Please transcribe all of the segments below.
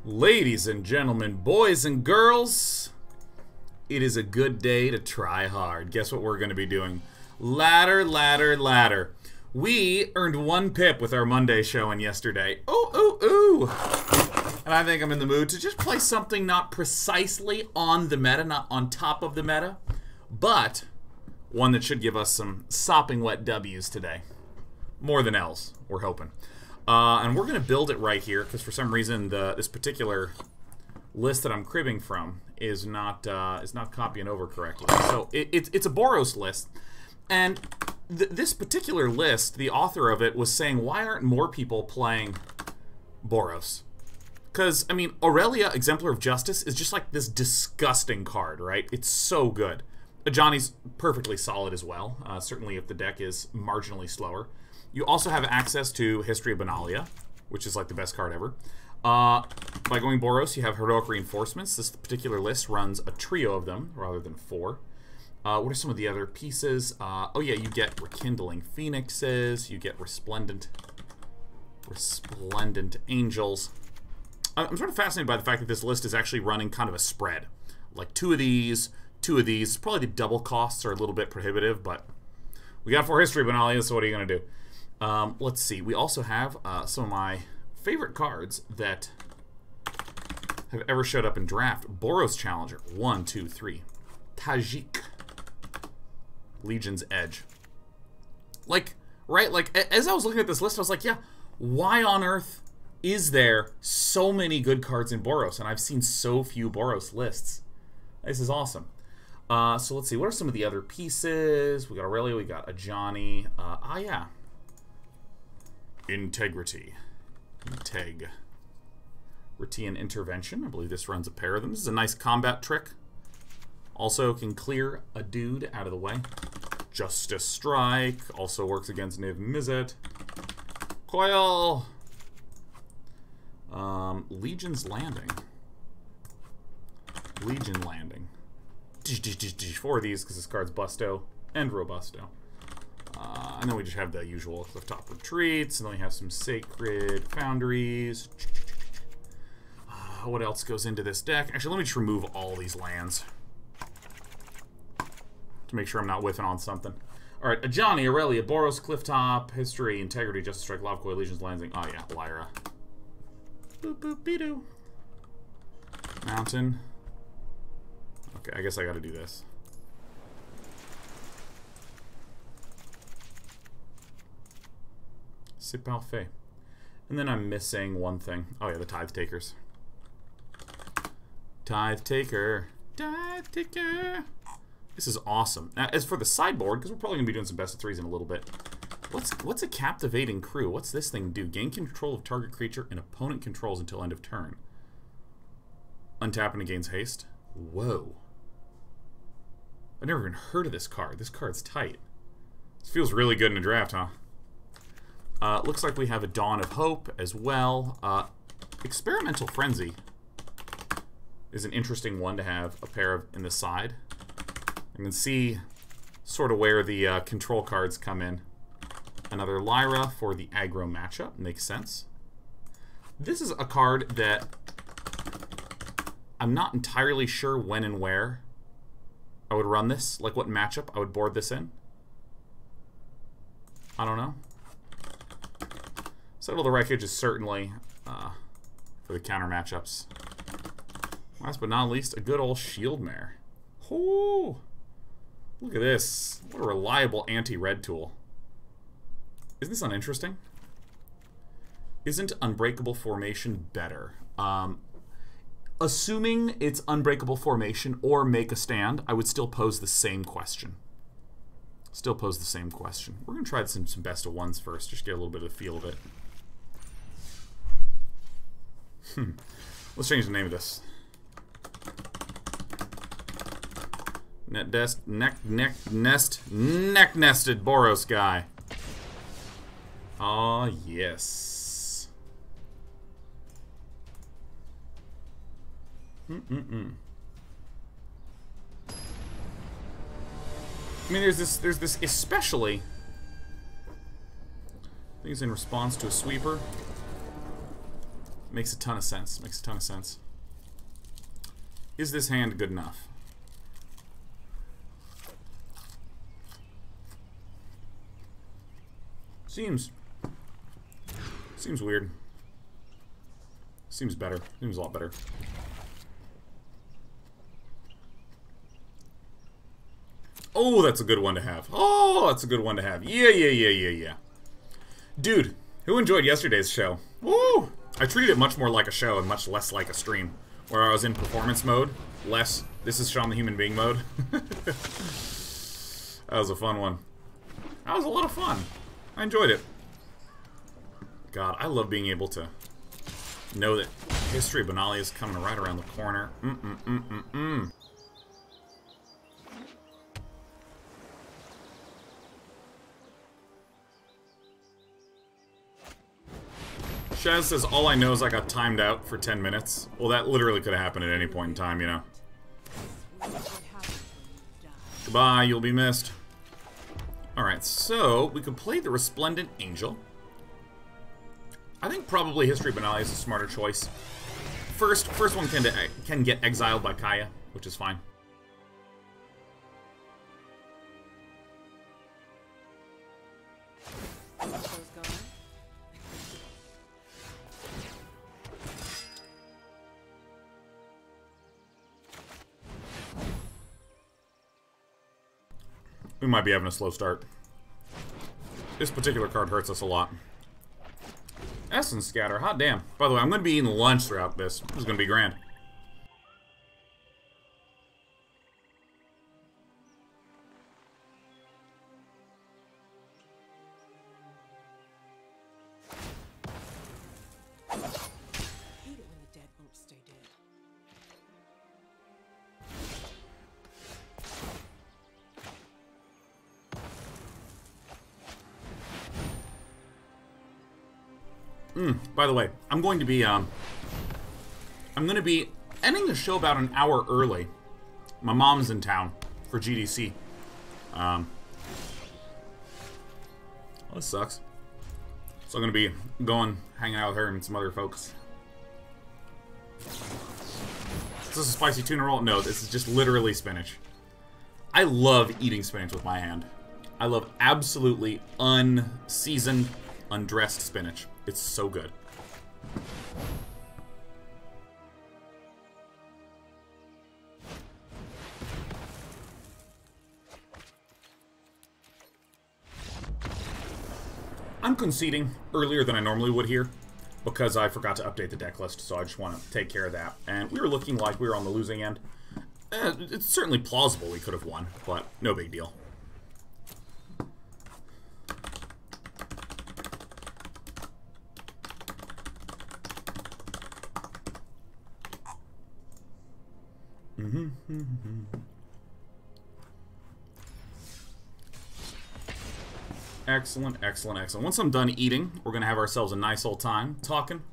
Ladies and gentlemen, boys and girls, it is a good day to try hard. Guess what we're going to be doing? Ladder, ladder, ladder. We earned 1 pip with our Monday showing yesterday. Ooh, ooh, ooh. And I think I'm in the mood to just play something not precisely on the meta, not on top of the meta, but one that should give us some sopping wet W's today. More than L's, we're hoping. And we're going to build it right here, because for some reason this particular list that I'm cribbing from is not copying over correctly. So it's a Boros list, and this particular list, the author of it was saying, why aren't more people playing Boros? Because, I mean, Aurelia, Exemplar of Justice, is just like this disgusting card, right? It's so good. Ajani's perfectly solid as well, certainly if the deck is marginally slower. You also have access to History of Benalia, which is like the best card ever. By going Boros, you have Heroic Reinforcements. This particular list runs a trio of them rather than 4. What are some of the other pieces? Oh yeah, you get Rekindling Phoenixes. You get Resplendent Angels. I'm sort of fascinated by the fact that this list is actually running kind of a spread. Like 2 of these, 2 of these. Probably the double costs are a little bit prohibitive, but we got 4 History of Benalia, so what are you going to do? Let's see. We also have some of my favorite cards that have ever showed up in draft. Boros Challenger. 1, 2, 3. Tajic. Legion's Edge. Like, right? Like, as I was looking at this list, I was like, yeah, why on earth is there so many good cards in Boros? And I've seen so few Boros lists. This is awesome. So let's see. What are some of the other pieces? We got Aurelia. We got Ajani. Yeah. Integrity. Retian Intervention. I believe this runs a pair of them. This is a nice combat trick. Also can clear a dude out of the way. Justice Strike. Also works against Niv Mizzet. Coil. Legion's Landing. Legion Landing. 4 of these because this card's Busto and Robusto. And then we just have the usual Clifftop Retreats, and then we have some Sacred Foundries. What else goes into this deck? Actually, let me just remove all these lands to make sure I'm not whiffing on something. Alright, Ajani, Aurelia, Boros, Clifftop, History, Integrity, Justice Strike, Lava Coil, Legion's Landing. Oh yeah, Lyra. Boop boop be doo. Mountain. Okay, I guess I gotta do this. Sipal Fey. And then I'm missing one thing. Oh yeah, the Tithe Takers. Tithe Taker. Tithe Taker. This is awesome. Now, as for the sideboard, because we're probably going to be doing some best of 3s in a little bit. What's a Captivating Crew? What's this thing do? Gain control of target creature and opponent controls until end of turn. Untap and it gains haste. Whoa. I've never even heard of this card. This card's tight. This feels really good in a draft, huh? Looks like we have a Dawn of Hope as well. Experimental Frenzy is an interesting one to have a pair of in the side. You can see sort of where the control cards come in. Another Lyra for the aggro matchup. Makes sense. This is a card that I'm not entirely sure when and where I would run this. Like what matchup I would board this in. I don't know. Settle the Wreckage is certainly for the counter matchups. Last but not least, a good old Shield Mare. Ooh, look at this. What a reliable anti-red tool. Isn't this uninteresting? Isn't Unbreakable Formation better? Assuming it's Unbreakable Formation or Make a Stand, I would still pose the same question. We're going to try some best of 1s first, just get a little bit of the feel of it. Let's change the name of this. Neck nested Boros guy. Oh yes. I mean, there's this especially. I think it's in response to a sweeper. Makes a ton of sense. Makes a ton of sense. Is this hand good enough? Seems weird. Seems better. Seems a lot better. Oh, that's a good one to have. Oh, that's a good one to have. Yeah. Dude, who enjoyed yesterday's show? Woo! I treated it much more like a show and much less like a stream, where I was in performance mode, less this is Sean the Human Being mode. That was a fun one. That was a lot of fun. I enjoyed it. God, I love being able to know that History of Benalia is coming right around the corner. Shaz says, all I know is I got timed out for 10 minutes. Well, that literally could have happened at any point in time, you know. Goodbye, you'll be missed. Alright, so we could play the Resplendent Angel. I think probably History of Benalia is a smarter choice. First one can get exiled by Kaya, which is fine. We might be having a slow start. This particular card hurts us a lot. Essence Scatter, hot damn. By the way, I'm going to be eating lunch throughout this. This is going to be grand. By the way, I'm going to be ending the show about an hour early. My mom's in town for GDC. This sucks. So I'm gonna be hanging out with her and some other folks. Is this a spicy tuna roll? No, this is just literally spinach. I love eating spinach with my hand. I love absolutely unseasoned, undressed spinach. It's so good. I'm conceding earlier than I normally would here because I forgot to update the deck list, so I just want to take care of that. And we were looking like we were on the losing end. It's certainly plausible we could have won, but no big deal. Excellent, excellent, excellent. Once I'm done eating, we're going to have ourselves a nice old time talking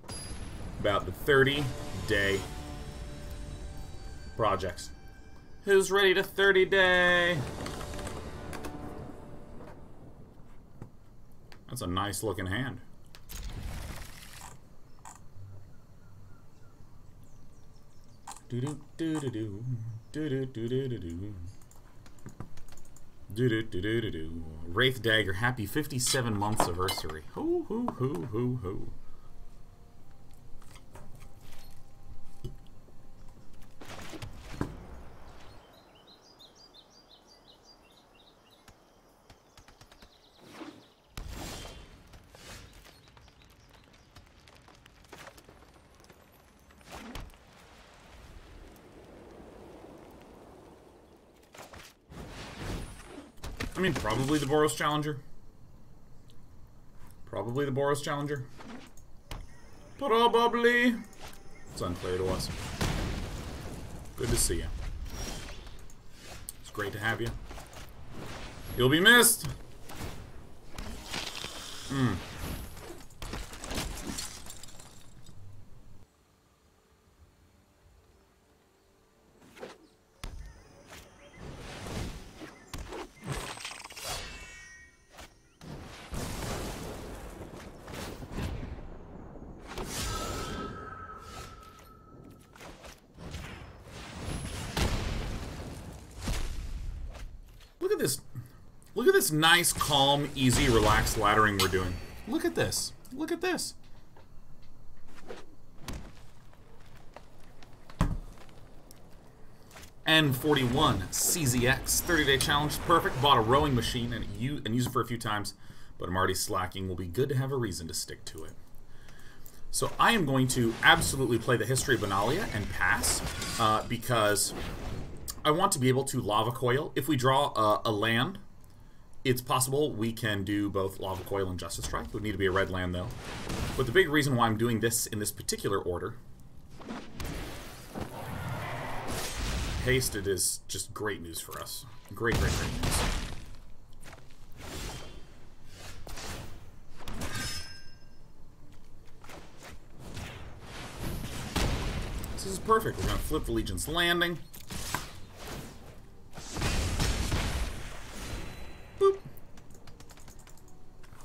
about the 30-day projects. Who's ready to 30-day? That's a nice looking hand. Do-do-do-do-do. Do-do-do-do-do-do. Do-do-do-do-do-do. Wraith Dagger, happy 57 months anniversary. Hoo, hoo, hoo, hoo, hoo. I mean, probably the Boros Challenger. Probably the Boros Challenger. Probably. It's unclear to us. Good to see you. It's great to have you. You'll be missed. Look at this. Look at this nice, calm, easy, relaxed laddering we're doing. Look at this. Look at this. N41 CZX 30-day challenge, perfect. Bought a rowing machine and use it for a few times, but I'm already slacking. Will be good to have a reason to stick to it. So I am going to absolutely play the History of Benalia and pass because I want to be able to Lava Coil. If we draw a land, it's possible we can do both Lava Coil and Justice Strike. It would need to be a red land though. But the big reason why I'm doing this in this particular order, hasted, is just great news for us. Great, great, great news. This is perfect. We're going to flip the Legion's Landing. Boop.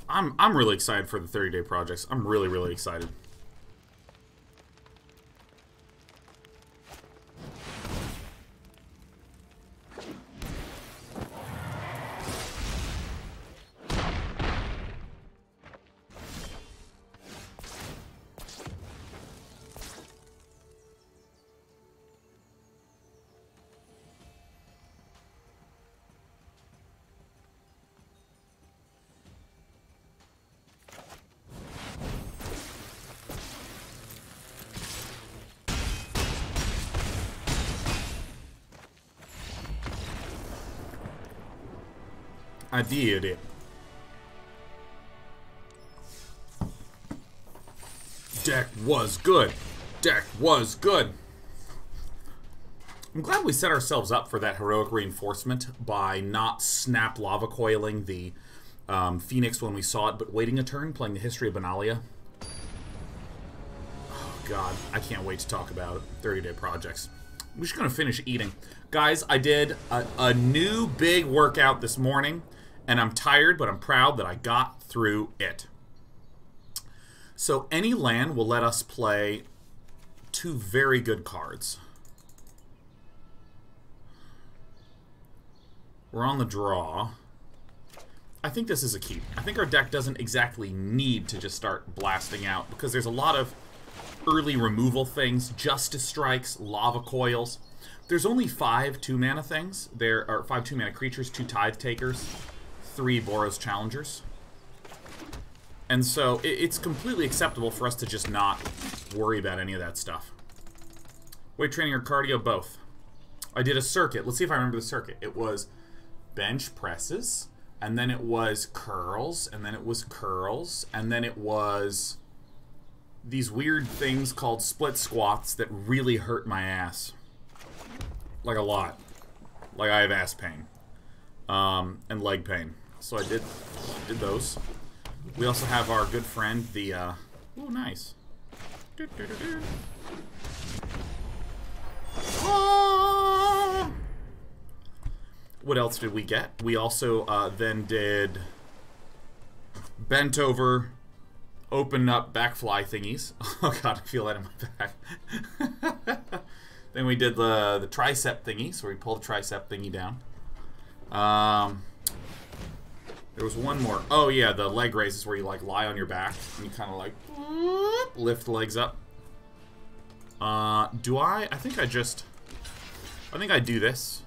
I'm really excited for the 30-day projects. I'm really, really excited. I did it. Deck was good. Deck was good. I'm glad we set ourselves up for that heroic reinforcement by not snap lava coiling the Phoenix when we saw it, but waiting a turn, playing the History of Benalia. Oh god, I can't wait to talk about it. 30-day projects. We're just gonna finish eating. Guys, I did a new big workout this morning. And I'm tired, but I'm proud that I got through it. So any land will let us play two very good cards. We're on the draw. I think this is a keep. I think our deck doesn't exactly need to just start blasting out because there's a lot of early removal things, Justice Strikes, Lava Coils. There's only 5 2-mana things. There are 5 2-mana creatures, 2 Tithe Takers, 3 Boros Challengers. And so it's completely acceptable for us to just not worry about any of that stuff. Weight training or cardio? Both. I did a circuit. Let's see if I remember the circuit. It was bench presses, and then it was curls, and then it was curls, and then it was these weird things called split squats that really hurt my ass. Like a lot. Like I have ass pain. And leg pain. So I did those. We also have our good friend, the, ooh, nice. Oh! What else did we get? We also, then did bent over, open up backfly thingies. Oh god, I feel that in my back. Then we did the tricep thingy, so we pull the tricep thingy down. There was one more. Oh yeah, the leg raises where you like lie on your back and you kind of like lift the legs up. Do I? I think I do this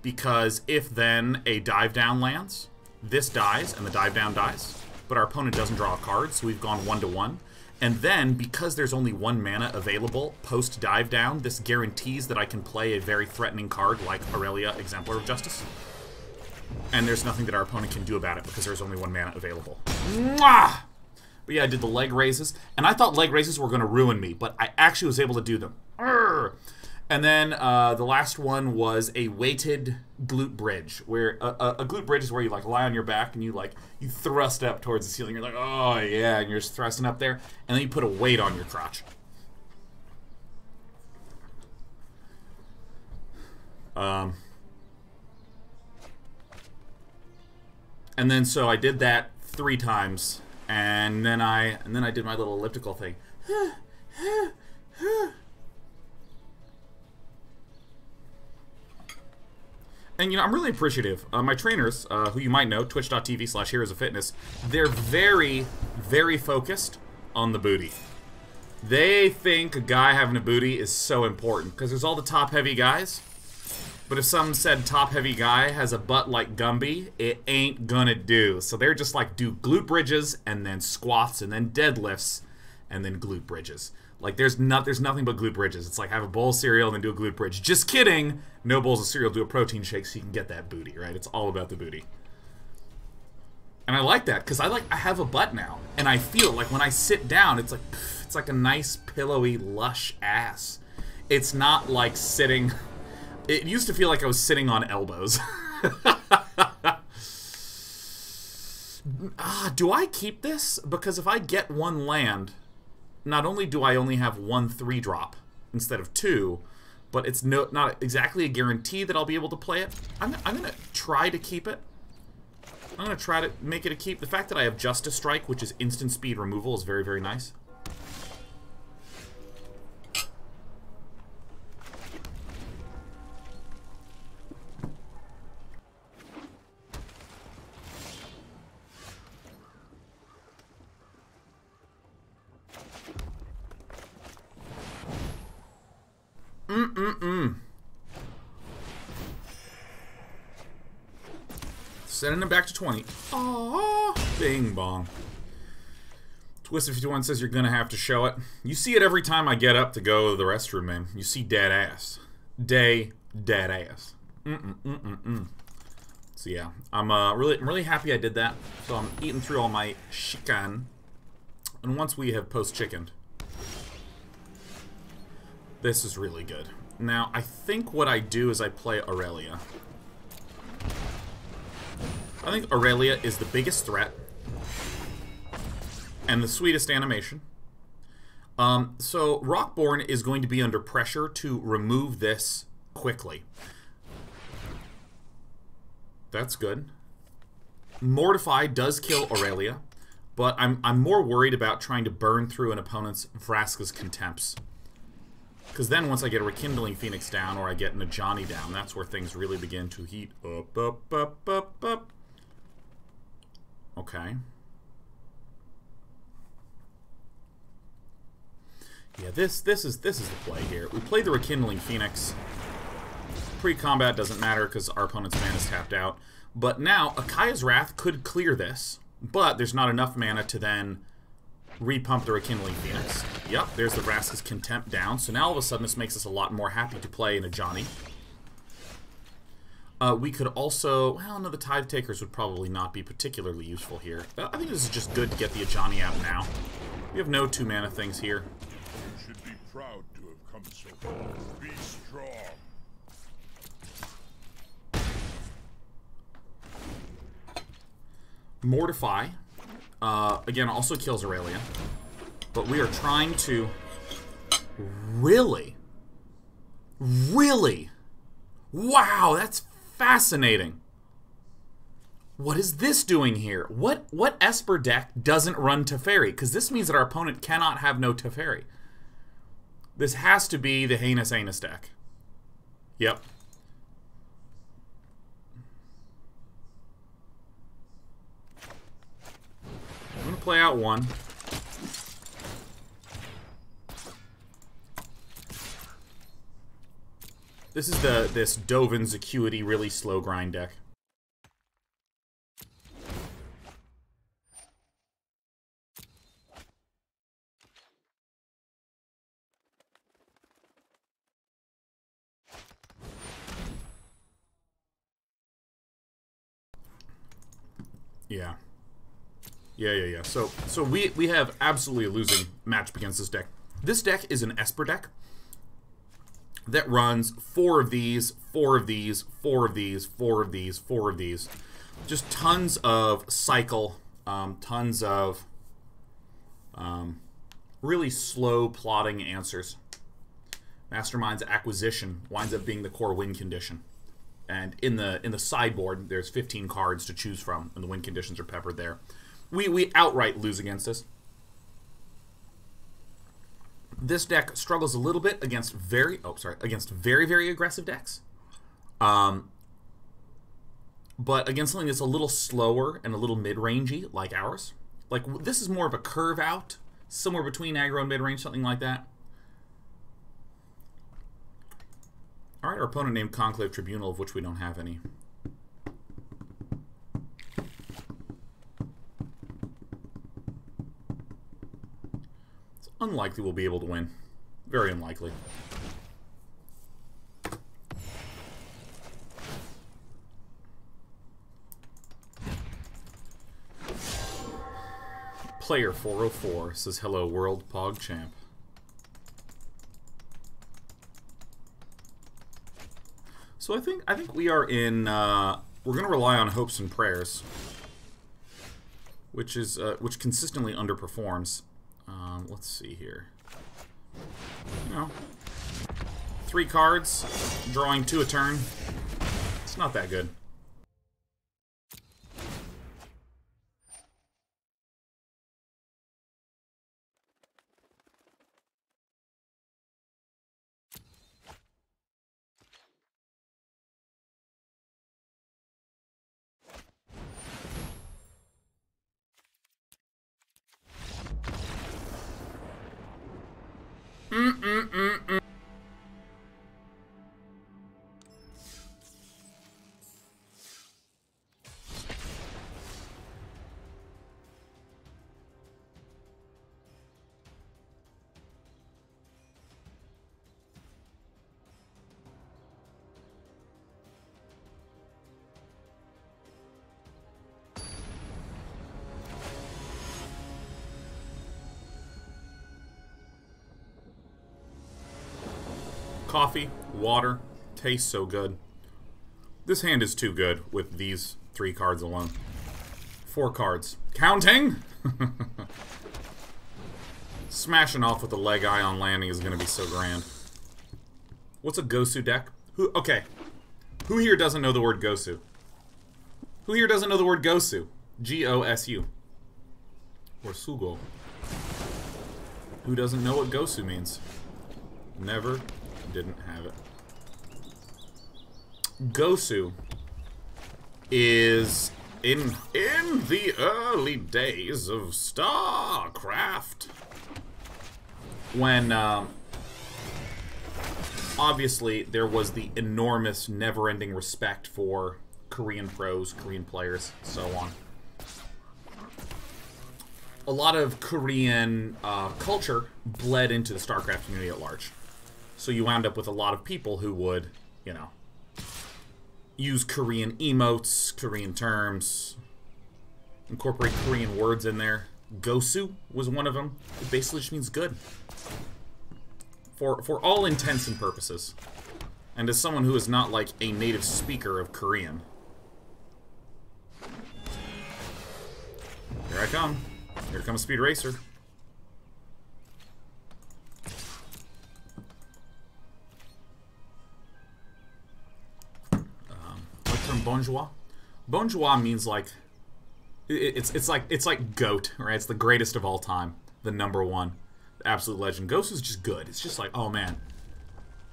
because if then a dive down lands, this dies and the dive down dies, but our opponent doesn't draw a card, so we've gone 1-1. And then, because there's only 1 mana available post dive down, this guarantees that I can play a very threatening card like Aurelia, Exemplar of Justice. And there's nothing that our opponent can do about it because there's only 1 mana available. Mwah! But yeah, I did the leg raises, and I thought leg raises were going to ruin me, but I actually was able to do them. Urgh! And then the last one was a weighted glute bridge, where a glute bridge is where you like lie on your back and you thrust up towards the ceiling. You're like, oh yeah, and you're just thrusting up there, and then you put a weight on your crotch. And then so I did that 3 times, and then I did my little elliptical thing. And, you know, I'm really appreciative. My trainers, who you might know, twitch.tv/heroesofitness, they're very, very focused on the booty. They think a guy having a booty is so important, because there's all the top-heavy guys. But if someone said top-heavy guy has a butt like Gumby, it ain't gonna do. So they're just like, do glute bridges, and then squats, and then deadlifts, and then glute bridges. Like, there's nothing but glute bridges. It's like, have a bowl of cereal and then do a glute bridge. Just kidding! No bowls of cereal, do a protein shake so you can get that booty, right? It's all about the booty. And I like that, because I have a butt now. And I feel like when I sit down, it's like a nice, pillowy, lush ass. It's not like sitting... It used to feel like I was sitting on elbows. Do I keep this? Because if I get one land... Not only do I only have 1 3-drop instead of 2, but it's not exactly a guarantee that I'll be able to play it. I'm going to try to keep it. I'm going to try to make it a keep. The fact that I have Justice Strike, which is instant speed removal, is very, very nice. Sending him back to 20. Aww. Bing bong. Twisted51 says you're gonna have to show it. You see it every time I get up to go to the restroom, man. You see dead ass. Dead ass. So yeah, I'm really happy I did that. So I'm eating through all my chicken. And once we have post-chickened, this is really good. Now, I think what I do is I play Aurelia. I think Aurelia is the biggest threat and the sweetest animation. So Rockborn is going to be under pressure to remove this quickly. That's good. Mortify does kill Aurelia, but I'm more worried about trying to burn through an opponent's Vraska's Contempts. Because then once I get a Rekindling Phoenix down or I get an Ajani down, that's where things really begin to heat up. Okay. Yeah, this is the play here. We played the Rekindling Phoenix. Pre-combat doesn't matter because our opponent's mana is tapped out. But now, Akaya's Wrath could clear this, but there's not enough mana to then repump the Rekindling Phoenix. Yep, there's the Vraska's Contempt down. So now all of a sudden this makes us a lot more happy to play in Ajani. We could also... Well, no, the Tithe Takers would probably not be particularly useful here. I think this is just good to get the Ajani out now. We have no 2-mana things here. You should be proud to have come so far. Be strong. Mortify. Again, also kills Aurelia. But we are trying to... Really? Really? Wow, that's fascinating. What is this doing here? What Esper deck doesn't run Teferi? Because this means that our opponent cannot have no Teferi. This has to be the Heinous Anus deck. Yep. I'm going to play out one. This is this Dovin's Acuity really slow grind deck. Yeah. Yeah. So we have absolutely a losing matchup against this deck. This deck is an Esper deck that runs 4 of these, 4 of these, 4 of these, 4 of these, 4 of these. Just tons of cycle, tons of really slow plotting answers. Mastermind's Acquisition winds up being the core win condition. And in the sideboard, there's 15 cards to choose from, and the win conditions are peppered there. We outright lose against this. This deck struggles a little bit against very, very aggressive decks. but against something that's a little slower and a little mid-rangey, like ours. Like, this is more of a curve out, somewhere between aggro and mid-range, something like that. Alright, our opponent named Conclave Tribunal, of which we don't have any. It's unlikely we'll be able to win. Very unlikely. Player 404 says, "Hello, World Pog Champ." So I think we are in. We're going to rely on hopes and prayers, which consistently underperforms. Let's see here. You know, 3 cards, drawing 2 a turn. It's not that good. Coffee, water, tastes so good. This hand is too good with these 3 cards alone. 4 cards. Counting! Smashing off with the leg eye on landing is going to be so grand. What's a Gosu deck? Okay. Who here doesn't know the word Gosu? Who here doesn't know the word Gosu? G-O-S-U. Or Sugo. Who doesn't know what Gosu means? Never didn't have it. Gosu is in the early days of StarCraft, when obviously there was the enormous never-ending respect for Korean pros, Korean players, so on. A lot of Korean culture bled into the StarCraft community at large. So you wound up with a lot of people who would, you know, use Korean emotes, Korean terms, incorporate Korean words in there. Gosu was one of them. It basically just means good. For all intents and purposes. And as someone who is not like a native speaker of Korean. Here I come. Here comes Speed Racer. Bonjour. Bonjour means like it's like GOAT, right? It's the greatest of all time, the #1, the absolute legend. Gosu's just good. It's just like, oh man,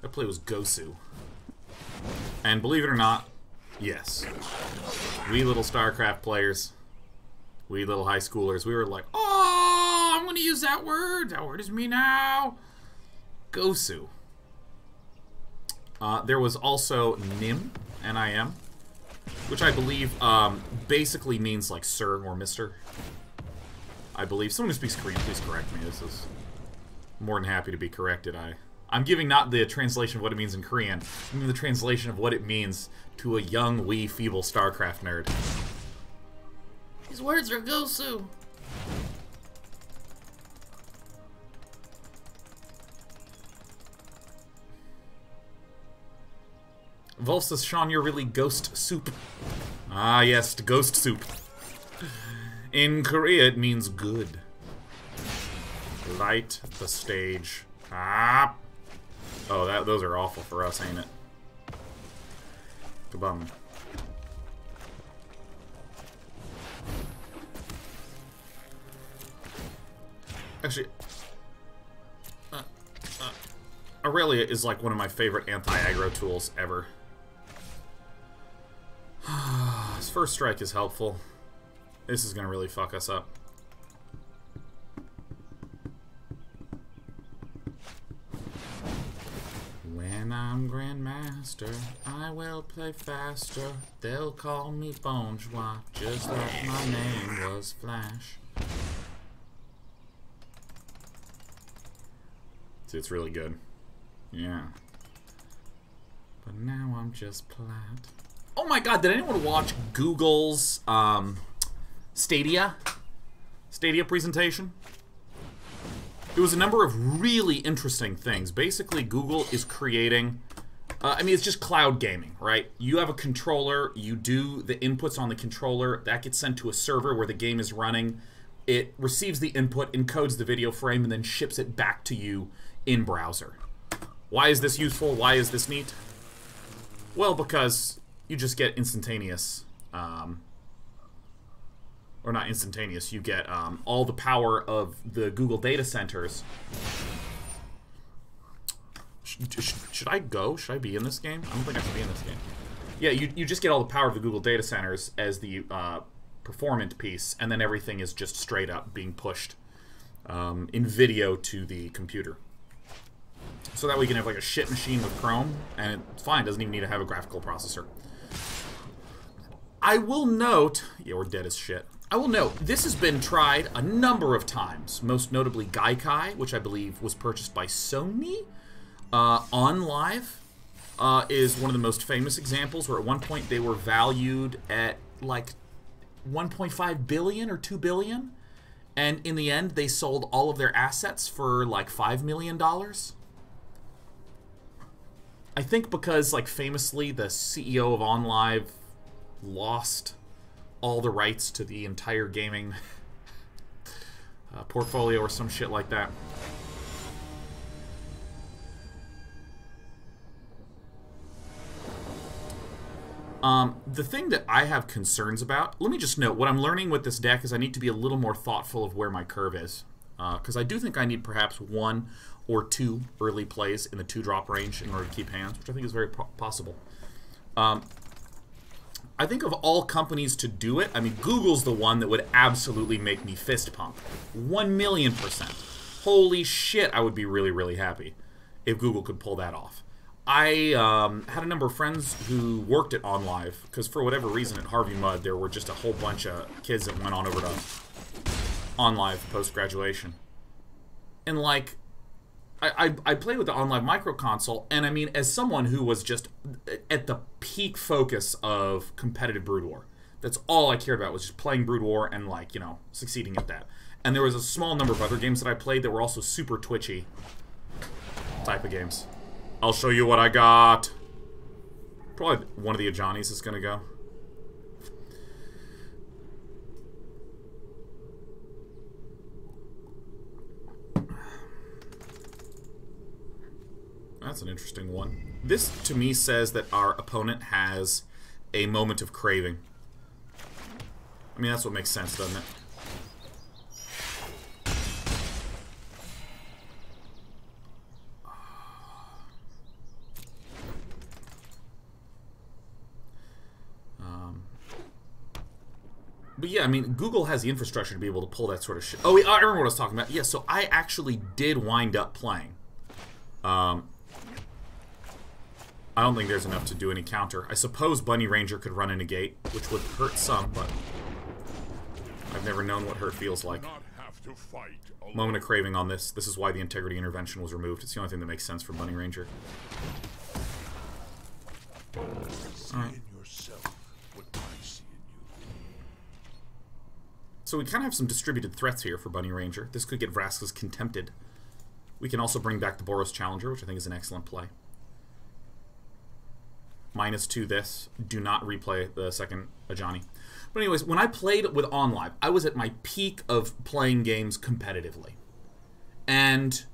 that play was Gosu. And believe it or not, yes, we little StarCraft players, we little high schoolers, we were like, oh, I'm gonna use that word. That word is me now. Gosu. There was also Nim, N-I-M. Which I believe basically means like sir or mister. I believe. Someone who speaks Korean, please correct me. This is more than happy to be corrected. I'm giving not the translation of what it means in Korean. I'm giving the translation of what it means to a young, wee, feeble StarCraft nerd. These words are Gosu. Wolf says, Sean, you're really ghost soup. Ah, yes, ghost soup. In Korea, it means good. Light the stage. Ah. Oh, those are awful for us, ain't it? Kabum. Actually, Aurelia is like one of my favorite anti-aggro tools ever. This first strike is helpful. This is going to really fuck us up. When I'm Grandmaster, I will play faster. They'll call me Bonjour, just like my name was Flash. See, it's really good. Yeah. But now I'm just plat. Oh my god, did anyone watch Google's Stadia presentation? It was a number of really interesting things. Basically, Google is creating... I mean, it's just cloud gaming, right? You have a controller, you do the inputs on the controller, that gets sent to a server where the game is running. It receives the input, encodes the video frame, and then ships it back to you in browser. Why is this useful? Why is this neat? Well, because you just get instantaneous... or not instantaneous, you get all the power of the Google data centers. Should I go? Should I be in this game? I don't think I should be in this game. Yeah, you just get all the power of the Google data centers as the performant piece, and then everything is just straight up being pushed in video to the computer. So that way you can have like a shit machine with Chrome, and it's fine, doesn't even need to have a graphical processor. I will note... Yeah, we're dead as shit. I will note, this has been tried a number of times, most notably Gaikai, which I believe was purchased by Sony. OnLive is one of the most famous examples, where at one point they were valued at like 1.5 billion or 2 billion, and in the end they sold all of their assets for like $5 million. I think because, like, famously the CEO of OnLive lost all the rights to the entire gaming portfolio or some shit like that. The thing that I have concerns about, let me just note, what I'm learning with this deck is I need to be a little more thoughtful of where my curve is. Because I do think I need perhaps 1 or 2 early plays in the 2-drop range in order to keep hands, which I think is very possible. I think of all companies to do it, I mean, Google's the one that would absolutely make me fist pump. 1,000,000%. Holy shit, I would be really, really happy if Google could pull that off. I had a number of friends who worked at OnLive, because for whatever reason at Harvey Mudd, there were just a whole bunch of kids that went on over to OnLive post-graduation. And, like, I played with the OnLive micro console, and I mean, as someone who was just at the peak focus of competitive Brood War, that's all I cared about, was just playing Brood War and, like, you know, succeeding at that. And there was a small number of other games that I played that were also super twitchy type of games. I'll show you what I got. Probably one of the Ajanis is going to go. That's an interesting one. This, to me, says that our opponent has a moment of craving. I mean, that's what makes sense, doesn't it? But yeah, I mean, Google has the infrastructure to be able to pull that sort of shit. Oh, I remember what I was talking about. Yeah, so I actually did wind up playing. I don't think there's enough to do any counter. I suppose Bunny Ranger could run in a gate, which would hurt some, but I've never known what hurt feels like. Moment of craving on this. This is why the integrity intervention was removed. It's the only thing that makes sense for Bunny Ranger. Alright. So we kind of have some distributed threats here for Bunny Ranger. This could get Vraska's Contempted. We can also bring back the Boros Challenger, which I think is an excellent play. -2 this. Do not replay the second Ajani. But anyways, when I played with OnLive, I was at my peak of playing games competitively. And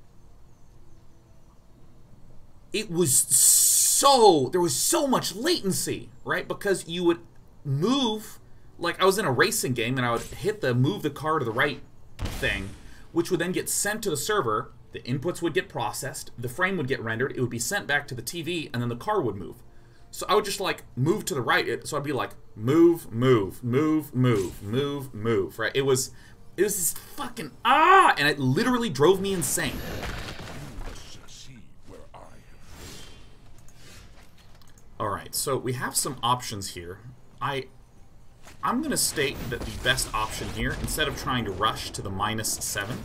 it was so... there was so much latency, right? Because you would move... like, I was in a racing game, and I would hit the move the car to the right thing, which would then get sent to the server. The inputs would get processed. The frame would get rendered. It would be sent back to the TV, and then the car would move. So I would just, like, move to the right. So I'd be like, move, move, move, move, move, move, right? It was this fucking, and it literally drove me insane. You must succeed where I have. Alright, so we have some options here. I'm going to state that the best option here, instead of trying to rush to the -7,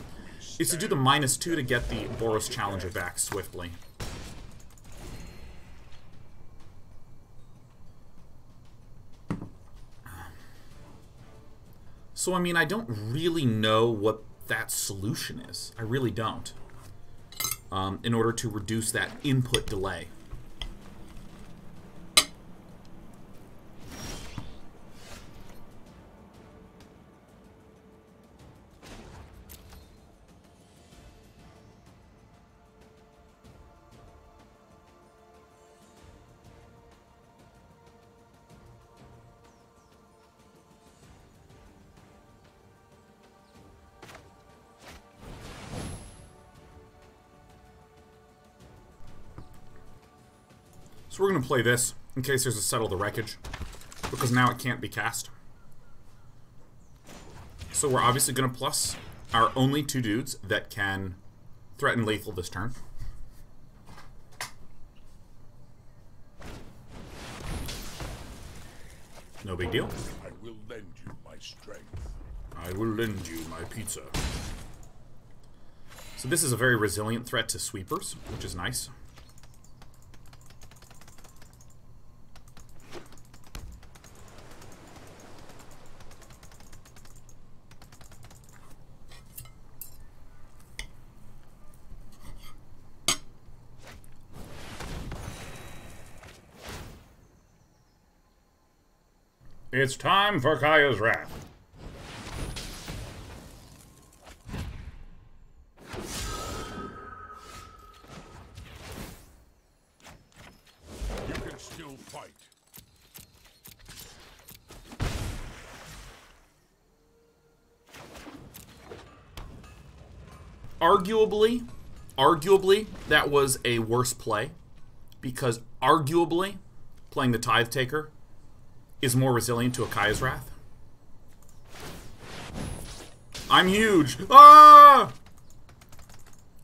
is to do the -2 to get the Boros Challenger back swiftly. So, I mean, I don't really know what that solution is. I really don't. In order to reduce that input delay. So we're going to play this, in case there's a Settle the Wreckage, because now it can't be cast. So we're obviously going to plus our only 2 dudes that can threaten lethal this turn. No big deal. I will lend you my strength. I will lend you my pizza. So this is a very resilient threat to sweepers, which is nice. It's time for Kaya's Wrath. You can still fight. Arguably, that was a worse play, because arguably, playing the Tithe Taker is more resilient to a Kaya's Wrath. I'm huge! Ah!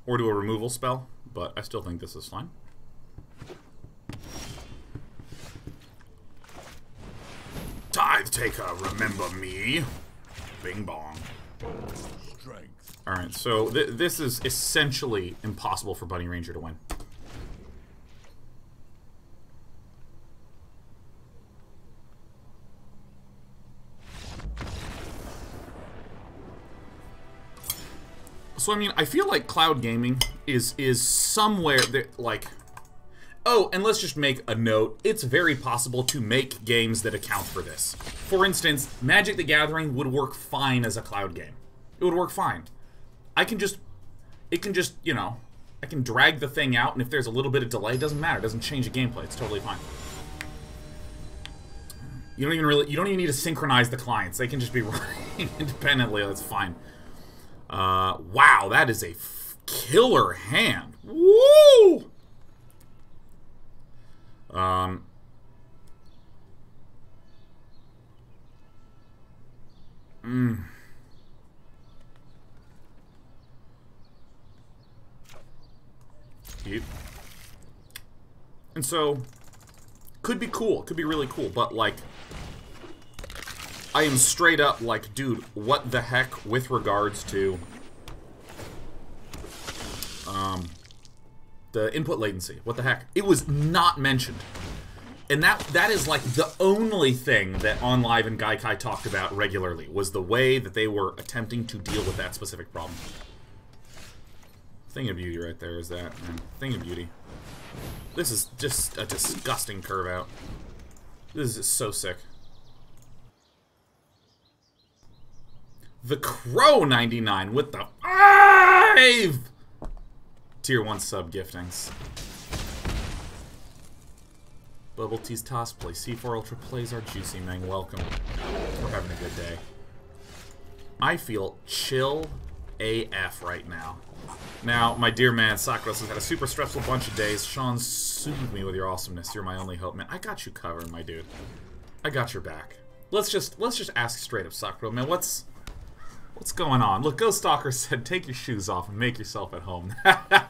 Or do a removal spell, but I still think this is fine. Tithe Taker, remember me? Bing bong. Strength. Alright, so this is essentially impossible for Bunny Ranger to win. So, I mean, I feel like cloud gaming is somewhere that, like... Oh, and let's just make a note. It's very possible to make games that account for this. For instance, Magic the Gathering would work fine as a cloud game. It would work fine. It can just, you know, I can drag the thing out, and if there's a little bit of delay, it doesn't matter. It doesn't change the gameplay. It's totally fine. You don't even need to synchronize the clients. They can just be running independently. That's fine. Wow, that is a killer hand. Woo! Cute. And so, could be cool. Could be really cool, but, like, I am straight up like, dude, what the heck with regards to the input latency? What the heck? It was not mentioned. And that is like the only thing that OnLive and Gaikai talked about regularly, was the way that they were attempting to deal with that specific problem. Thing of beauty right there is that, man. Thing of beauty. This is just a disgusting curve out. This is so sick. The Crow 99 with the 5! Tier 1 sub giftings. Bubble Tea's Toss Play. C4 Ultra plays our Juicy Meng. Welcome. We're having a good day. I feel chill AF right now. Now, my dear man, Sakros has had a super stressful bunch of days. Sean, soothe me with your awesomeness. You're my only hope, man. I got you covered, my dude. I got your back. Let's just ask straight up, Sakura, man. What's going on? Look, Ghost Stalker said, "Take your shoes off and make yourself at home."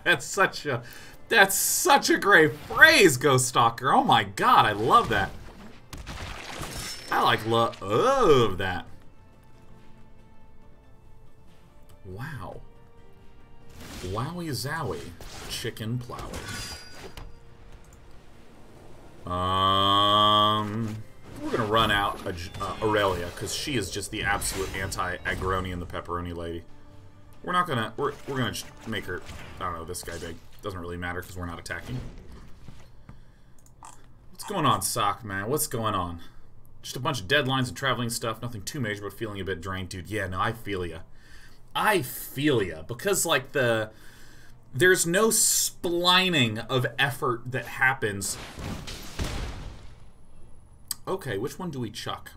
That's such a great phrase, Ghost Stalker. Oh my god, I love that. I love that. Wow. Wowie zowie. Chicken plowie. We're gonna run out Aurelia, because she is just the absolute anti-Agroni and the pepperoni lady. We're gonna just make her, I don't know, this guy big. Doesn't really matter because we're not attacking. What's going on, Sock, man? What's going on? Just a bunch of deadlines and traveling stuff. Nothing too major, but feeling a bit drained, dude. Yeah, no, I feel ya. I feel ya. Because, like, there's no splining of effort that happens. Okay, which one do we chuck?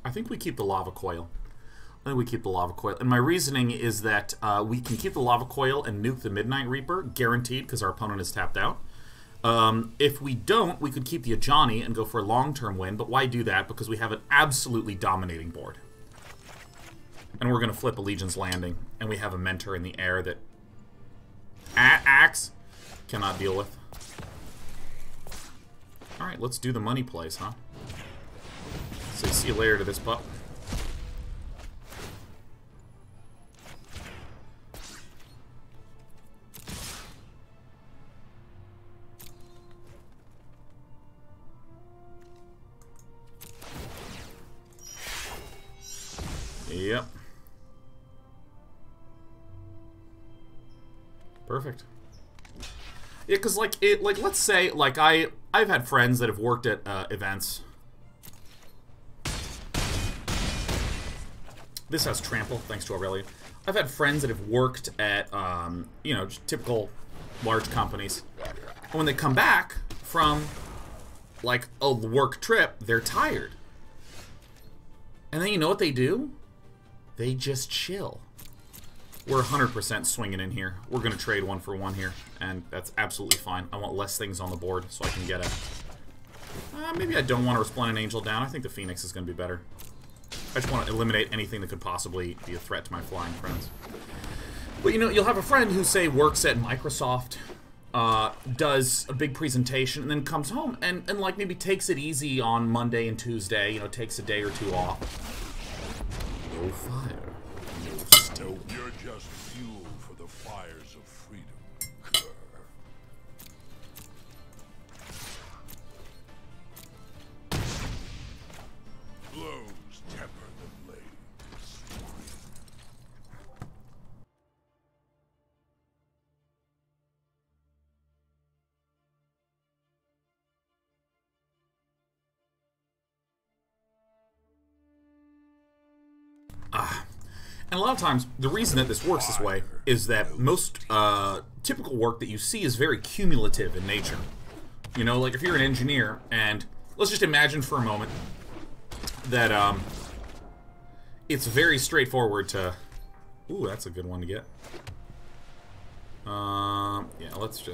I think we keep the Lava Coil. And my reasoning is that we can keep the Lava Coil and nuke the Midnight Reaper, guaranteed, because our opponent is tapped out. If we don't, we could keep the Ajani and go for a long-term win, but why do that? Because we have an absolutely dominating board. And we're going to flip a Legion's Landing, and we have a Mentor in the air that Axe cannot deal with. Alright, let's do the money plays, huh? So see you later to this pup. Yep. Perfect. Yeah, because let's say I've had friends that have worked at events. This has trample, thanks to Aurelia. I've had friends that have worked at you know, just typical large companies. And when they come back from like a work trip, they're tired. And then you know what they do? They just chill. We're 100% swinging in here. We're going to trade 1 for 1 here, and that's absolutely fine. I want less things on the board so I can get a... maybe I don't want a Resplendent Angel down. I think the Phoenix is going to be better. I just want to eliminate anything that could possibly be a threat to my flying friends. But, you know, you'll have a friend who, say, works at Microsoft, does a big presentation, and then comes home and like, maybe takes it easy on Monday and Tuesday, you know, takes a day or two off. No fire. No, you're just fuel for the fires of freedom. Blows temper the blade. And a lot of times, the reason that this works this way is that most typical work that you see is very cumulative in nature. You know, like if you're an engineer, and let's just imagine for a moment that it's very straightforward to... Ooh, that's a good one to get. Yeah, let's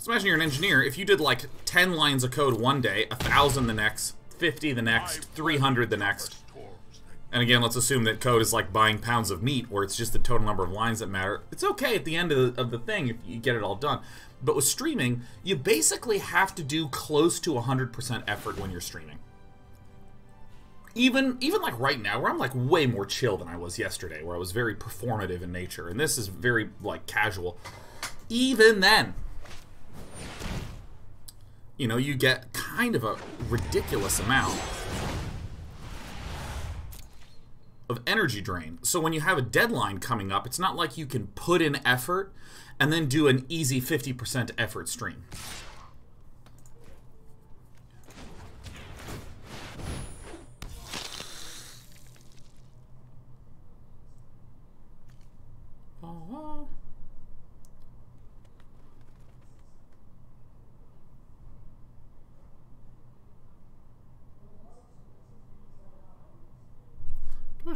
imagine you're an engineer. If you did like 10 lines of code one day, 1,000 the next, 50 the next, 300 the next. And again, let's assume that code is like buying pounds of meat, where it's just the total number of lines that matter. It's okay at the end of the thing if you get it all done. But with streaming, you basically have to do close to 100% effort when you're streaming. Even like right now, where I'm like way more chill than I was yesterday, where I was very performative in nature, and this is very like casual. Even then, you know, you get kind of a ridiculous amount of energy drain. So when you have a deadline coming up, it's not like you can put in effort and then do an easy 50% effort stream.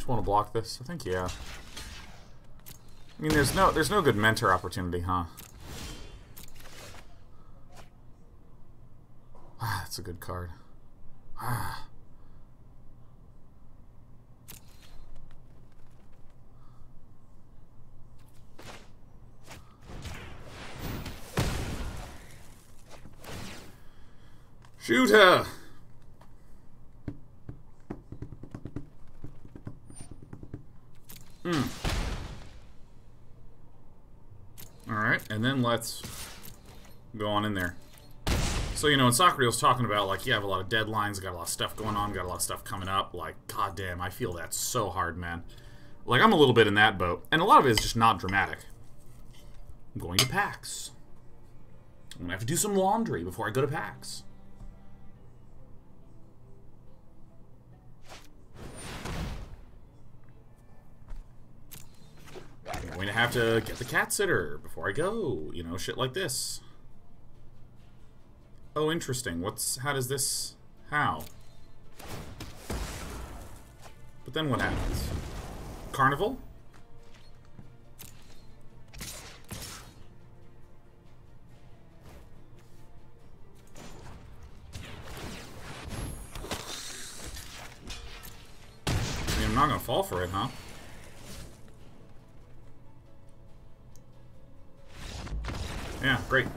just want to block this. I think, yeah. I mean, there's no good mentor opportunity, huh? Ah, that's a good card. Ah. Shoot her! Alright, and then let's go on in there. So, you know, when Socrates was talking about, like, you have a lot of deadlines, got a lot of stuff going on, got a lot of stuff coming up, like, goddamn, I feel that so hard, man. Like, I'm a little bit in that boat, and a lot of it is just not dramatic. I'm going to PAX. I'm gonna have to do some laundry before I go to PAX. I'm going to have to get the cat sitter before I go. You know, shit like this. Oh, interesting. How does this... How? But then what happens? Carnival? I mean, I'm not gonna fall for it, huh? Yeah, great.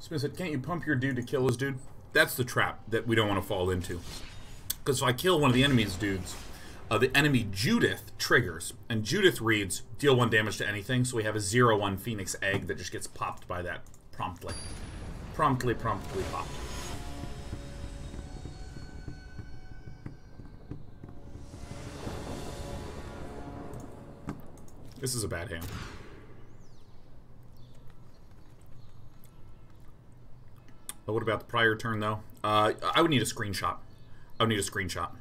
Smith said, can't you pump your dude to kill his dude? That's the trap that we don't want to fall into. Because if I kill one of the enemy's dudes, the enemy Judith triggers, and Judith reads, deal 1 damage to anything, so we have a 0/1 Phoenix egg that just gets popped by that promptly. Promptly popped. This is a bad hand. Oh, what about the prior turn, though? I would need a screenshot. I would need a screenshot.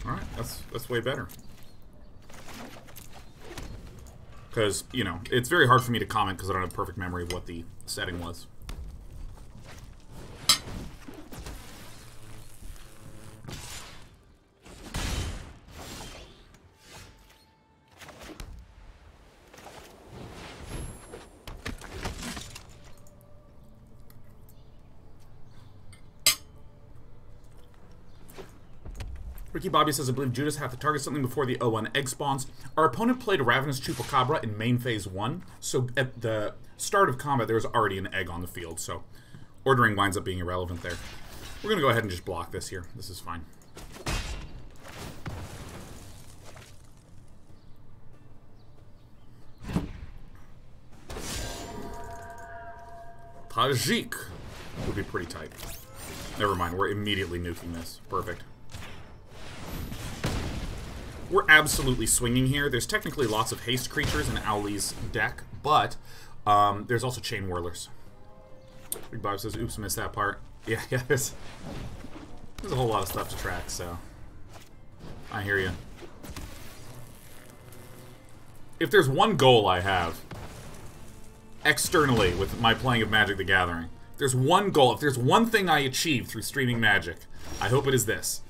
Alright, that's way better. Because, you know, it's very hard for me to comment because I don't have perfect memory of what the setting was. Ricky Bobby says, I believe Judas have to target something before the 0/1 egg spawns. Our opponent played a Ravenous Chupacabra in main phase 1, so at the start of combat there was already an egg on the field, so ordering winds up being irrelevant there. We're going to go ahead and just block this here. This is fine. Tajic would be pretty tight. Never mind, we're immediately nuking this. Perfect. We're absolutely swinging here. There's technically lots of haste creatures in Owlie's deck, but there's also Chain Whirlers. Big Bob says, oops, missed that part. Yeah, there's a whole lot of stuff to track, so I hear you. If there's one goal I have, externally with my playing of Magic the Gathering, there's one goal, if there's one thing I achieve through streaming Magic, I hope it is this.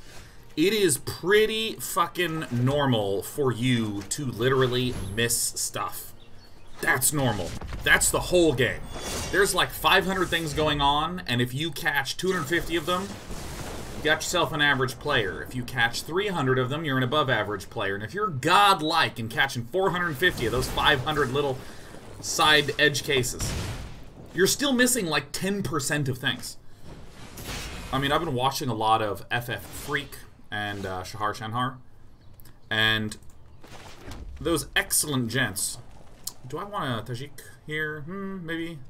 It is pretty fucking normal for you to literally miss stuff. That's normal. That's the whole game. There's like 500 things going on, and if you catch 250 of them, you got yourself an average player. If you catch 300 of them, you're an above average player. And if you're godlike in catching 450 of those 500 little side edge cases, you're still missing like 10% of things. I mean, I've been watching a lot of FF Freak and Shahar Shanhar, and those excellent gents. Do I want a Tajic here? Maybe.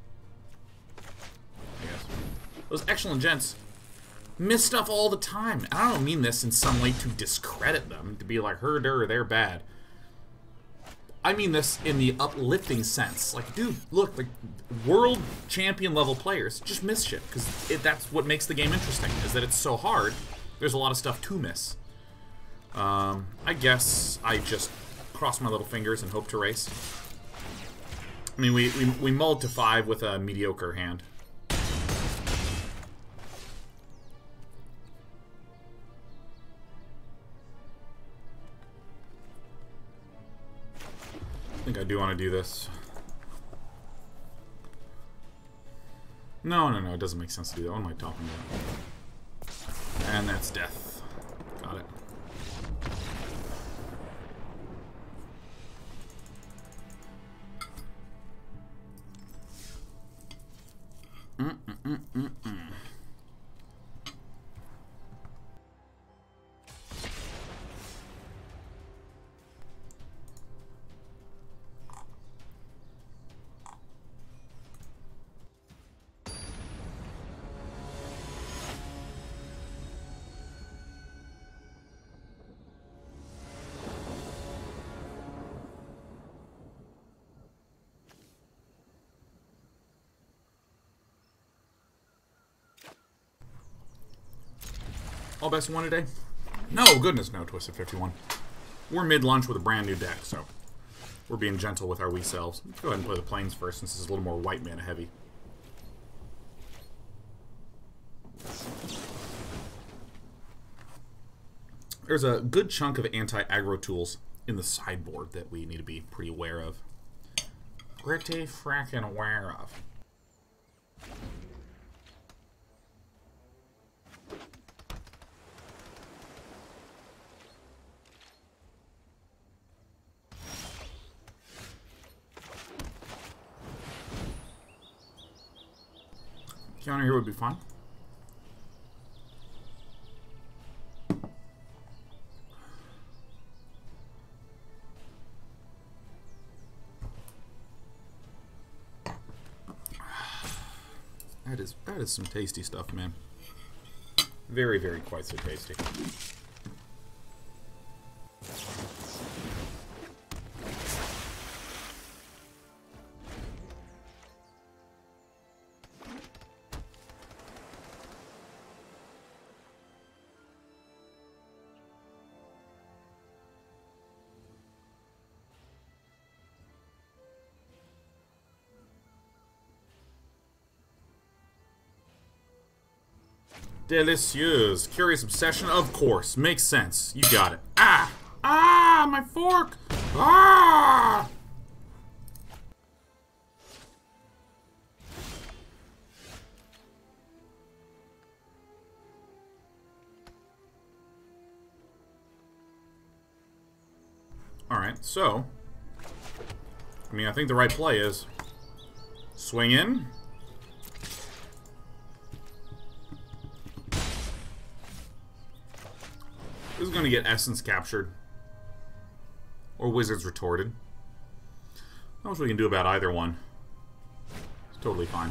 I guess. Those excellent gents miss stuff all the time. And I don't mean this in some way to discredit them, to be like, they're bad. I mean this in the uplifting sense. Like, dude, look, like, world champion level players just miss shit, because that's what makes the game interesting, is that it's so hard, there's a lot of stuff to miss. I guess I just cross my little fingers and hope to race. I mean, we mulled to 5 with a mediocre hand. I think I do want to do this. No, it doesn't make sense to do that. What am I talking about? And that's death. Got it. All best one today? No, goodness no, Twisted 51. We're mid-lunch with a brand new deck, so we're being gentle with our wee selves. Let's go ahead and play the Plains first, since this is a little more white mana heavy. There's a good chunk of anti-aggro tools in the sideboard that we need to be pretty aware of. Pretty frackin' aware of. Counter here would be fine. That is some tasty stuff, man. Very, very quite so tasty. Delicious. Curious Obsession, of course. Makes sense. You got it. Ah! Ah! My fork! Ah! Alright, so... I mean, I think the right play is... swing in... This is going to get Essence captured. Or Wizards retorted. Not much we can do about either one. It's totally fine.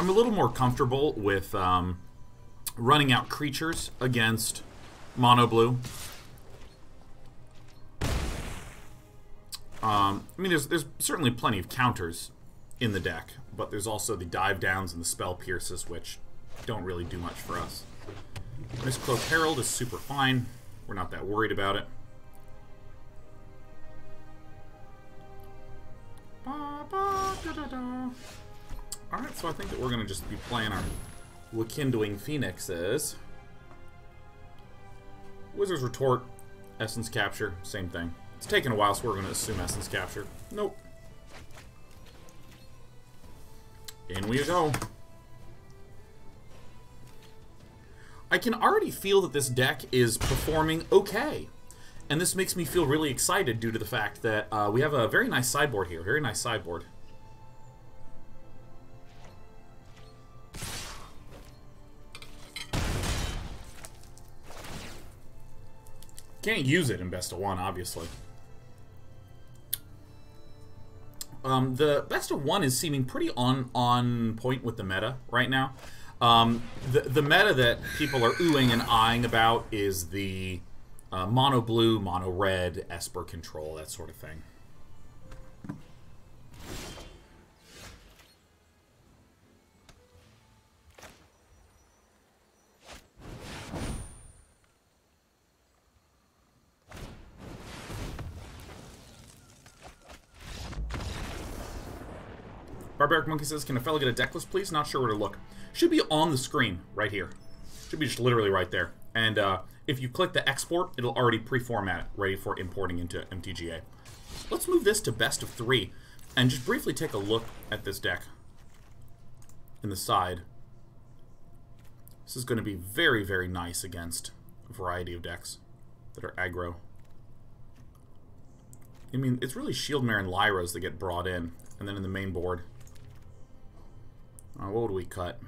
I'm a little more comfortable with running out creatures against mono blue. I mean, there's certainly plenty of counters in the deck, but there's also the dive downs and the spell pierces, which don't really do much for us. Mistcloak Herald is super fine. We're not that worried about it. Alright, so I think that we're going to just be playing our Rekindling Phoenixes. Wizard's Retort, Essence Capture, same thing. It's taken a while, so we're going to assume Essence Capture. Nope. In we go. I can already feel that this deck is performing okay. And this makes me feel really excited due to the fact that we have a very nice sideboard here. Very nice sideboard. Can't use it in best of one, obviously. The best of one is seeming pretty on point with the meta right now. The meta that people are oohing and eyeing about is the Mono blue, mono red, Esper control, that sort of thing. Barbaric Monkey says, can a fella get a Decklist, please? Not sure where to look. Should be on the screen, right here. Should be just literally right there. And if you click the export, it'll already pre-format it, ready for importing into MTGA. Let's move this to best of 3, and just briefly take a look at this deck in the side. This is going to be very, very nice against a variety of decks that are aggro. I mean, it's really Shield Mare and Lyras that get brought in, and then in the main board. What would we cut?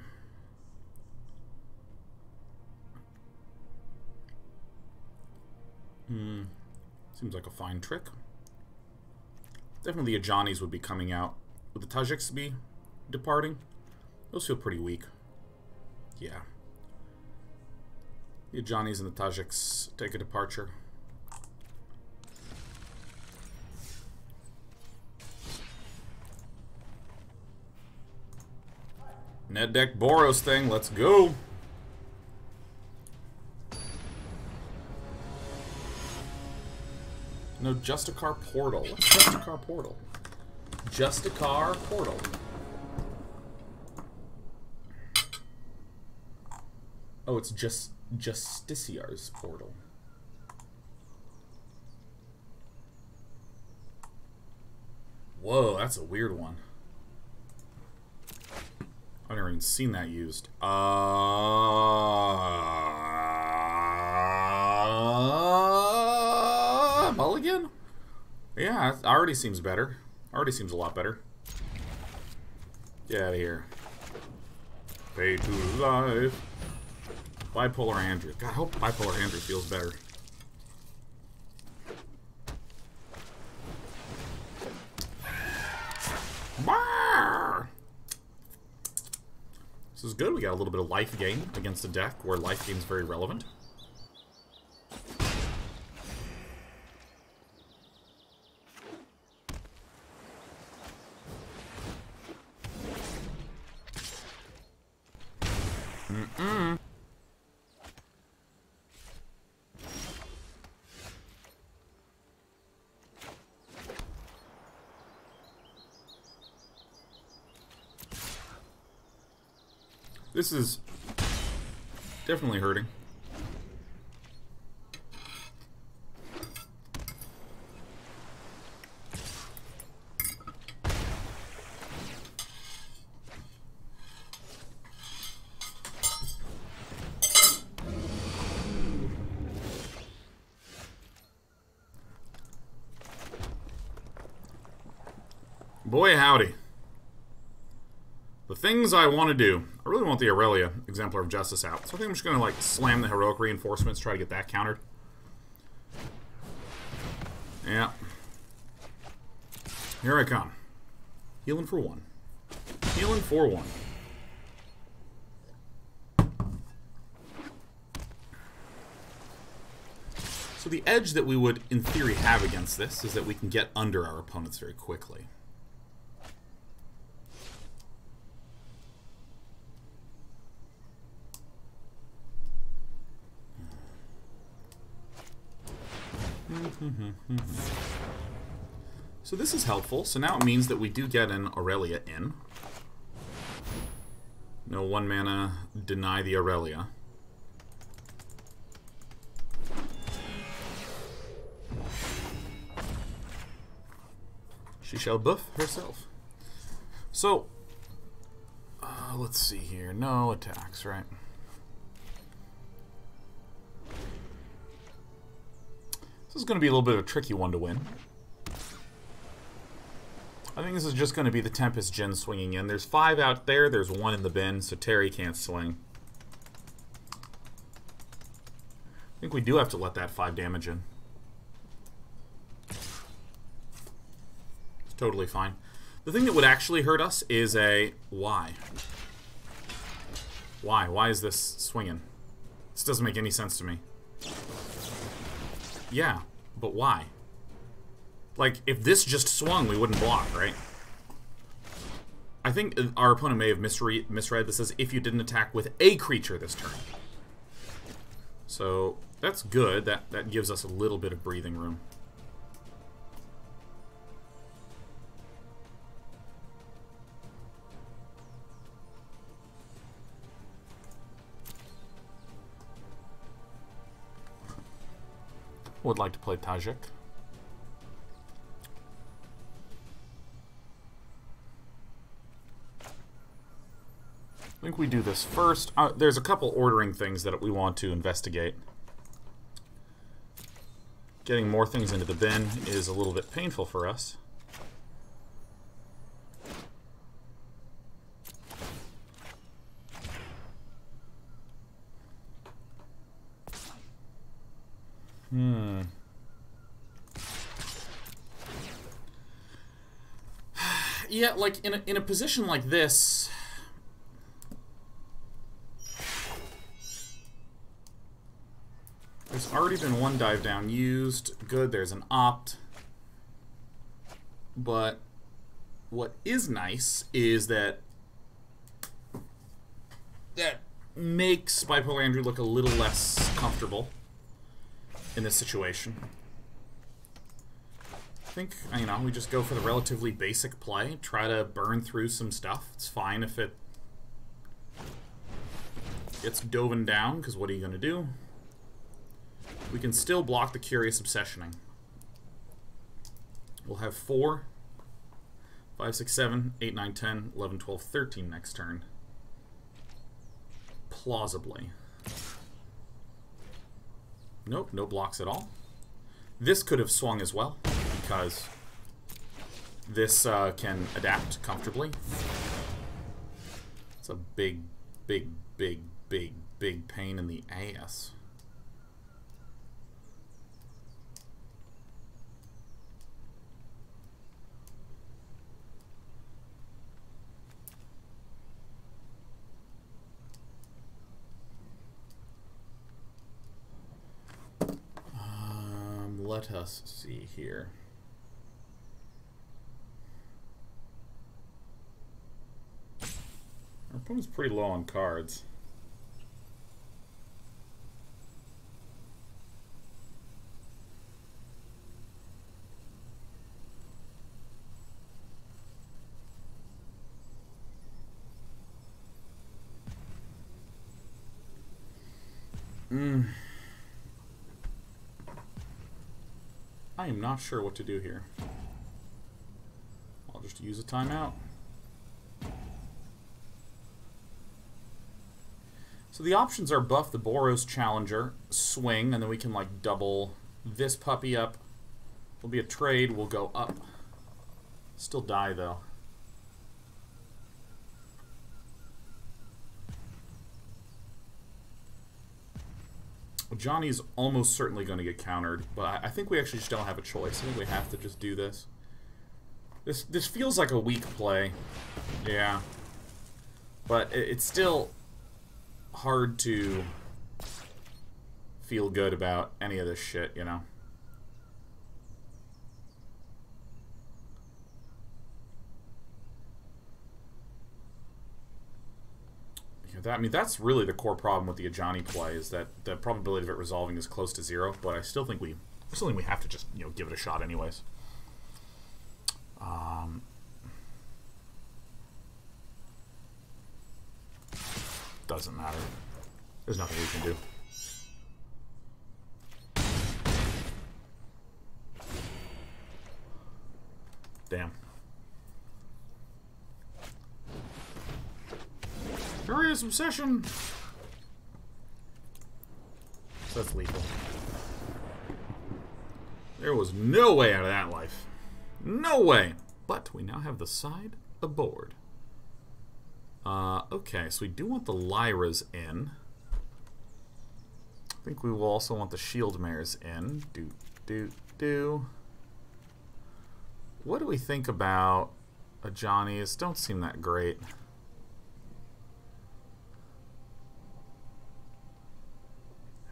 Seems like a fine trick. Definitely the Ajanis would be coming out. Would the Tajics be departing? Those feel pretty weak. Yeah. The Ajanis and the Tajics take a departure. Net deck Boros thing, let's go! No, Justicar Portal. What's Justicar Portal? Justicar Portal. Oh, it's just Justiciar's Portal. Whoa, that's a weird one. I've never even seen that used. Mulligan? Yeah, it already seems better. Already seems a lot better. Get out of here. Pay to life. Bipolar Andrew. God, I hope Bipolar Andrew feels better. This is good. We got a little bit of life gain against a deck where life gain is very relevant. This is definitely hurting. Boy howdy. The things I want to do. I really want the Aurelia, Exemplar of Justice, out. So I think I'm just going to, like, slam the Heroic Reinforcements, try to get that countered. Yeah. Here I come. Healing for 1. Healing for 1. So the edge that we would, in theory, have against this is that we can get under our opponents very quickly. So this is helpful. So now it means that we do get an Aurelia in. No 1 mana deny the Aurelia. She shall buff herself. So, let's see here. No attacks, right? This is going to be a little bit of a tricky one to win. I think this is just going to be the Tempest Djinn swinging in. There's 5 out there. There's 1 in the bin, so Terry can't swing. I think we do have to let that 5 damage in. It's totally fine. The thing that would actually hurt us is a... Why? Why? Why is this swinging? This doesn't make any sense to me. Yeah, but why? Like, if this just swung, we wouldn't block, right? I think our opponent may have misread this as if you didn't attack with a creature this turn. So, that's good. That gives us a little bit of breathing room. Would like to play Tajic. I think we do this first. There's a couple ordering things that we want to investigate. Getting more things into the bin is a little bit painful for us. Yeah, like in a position like this, there's already been one dive down used. Good, there's an opt. But what is nice is that makes Bipolar Andrew look a little less comfortable in this situation. I think, you know, we just go for the relatively basic play, try to burn through some stuff. It's fine if it gets doven down, because what are you going to do? We can still block the Curious Obsessioning. We'll have 4, 5, 6, 7, 8, 9, 10, 11, 12, 13 next turn. Plausibly. Nope, no blocks at all. This could have swung as well, because this can adapt comfortably. It's a big, big, big, big, big pain in the ass. Let us see here. Our opponent's pretty low on cards. I am not sure what to do here. I'll just use a timeout. So the options are buff the Boros Challenger, swing, and then we can like double this puppy up. Will be a trade, we'll go up. Still die though. Ajani's almost certainly going to get countered, but I think we actually just don't have a choice. I think we have to just do this. This feels like a weak play. Yeah. But it's still hard to feel good about any of this shit, you know? I mean, that's really the core problem with the Ajani play, is that the probability of it resolving is close to 0, but I still think we have to just, you know, give it a shot anyways. Doesn't matter. There's nothing we can do. Damn. Curious Obsession! So that's lethal. There was no way out of that life. No way! But we now have the side aboard. Okay, so we do want the Lyras in. I think we will also want the Shield Mares in. What do we think about Ajani's? Don't seem that great.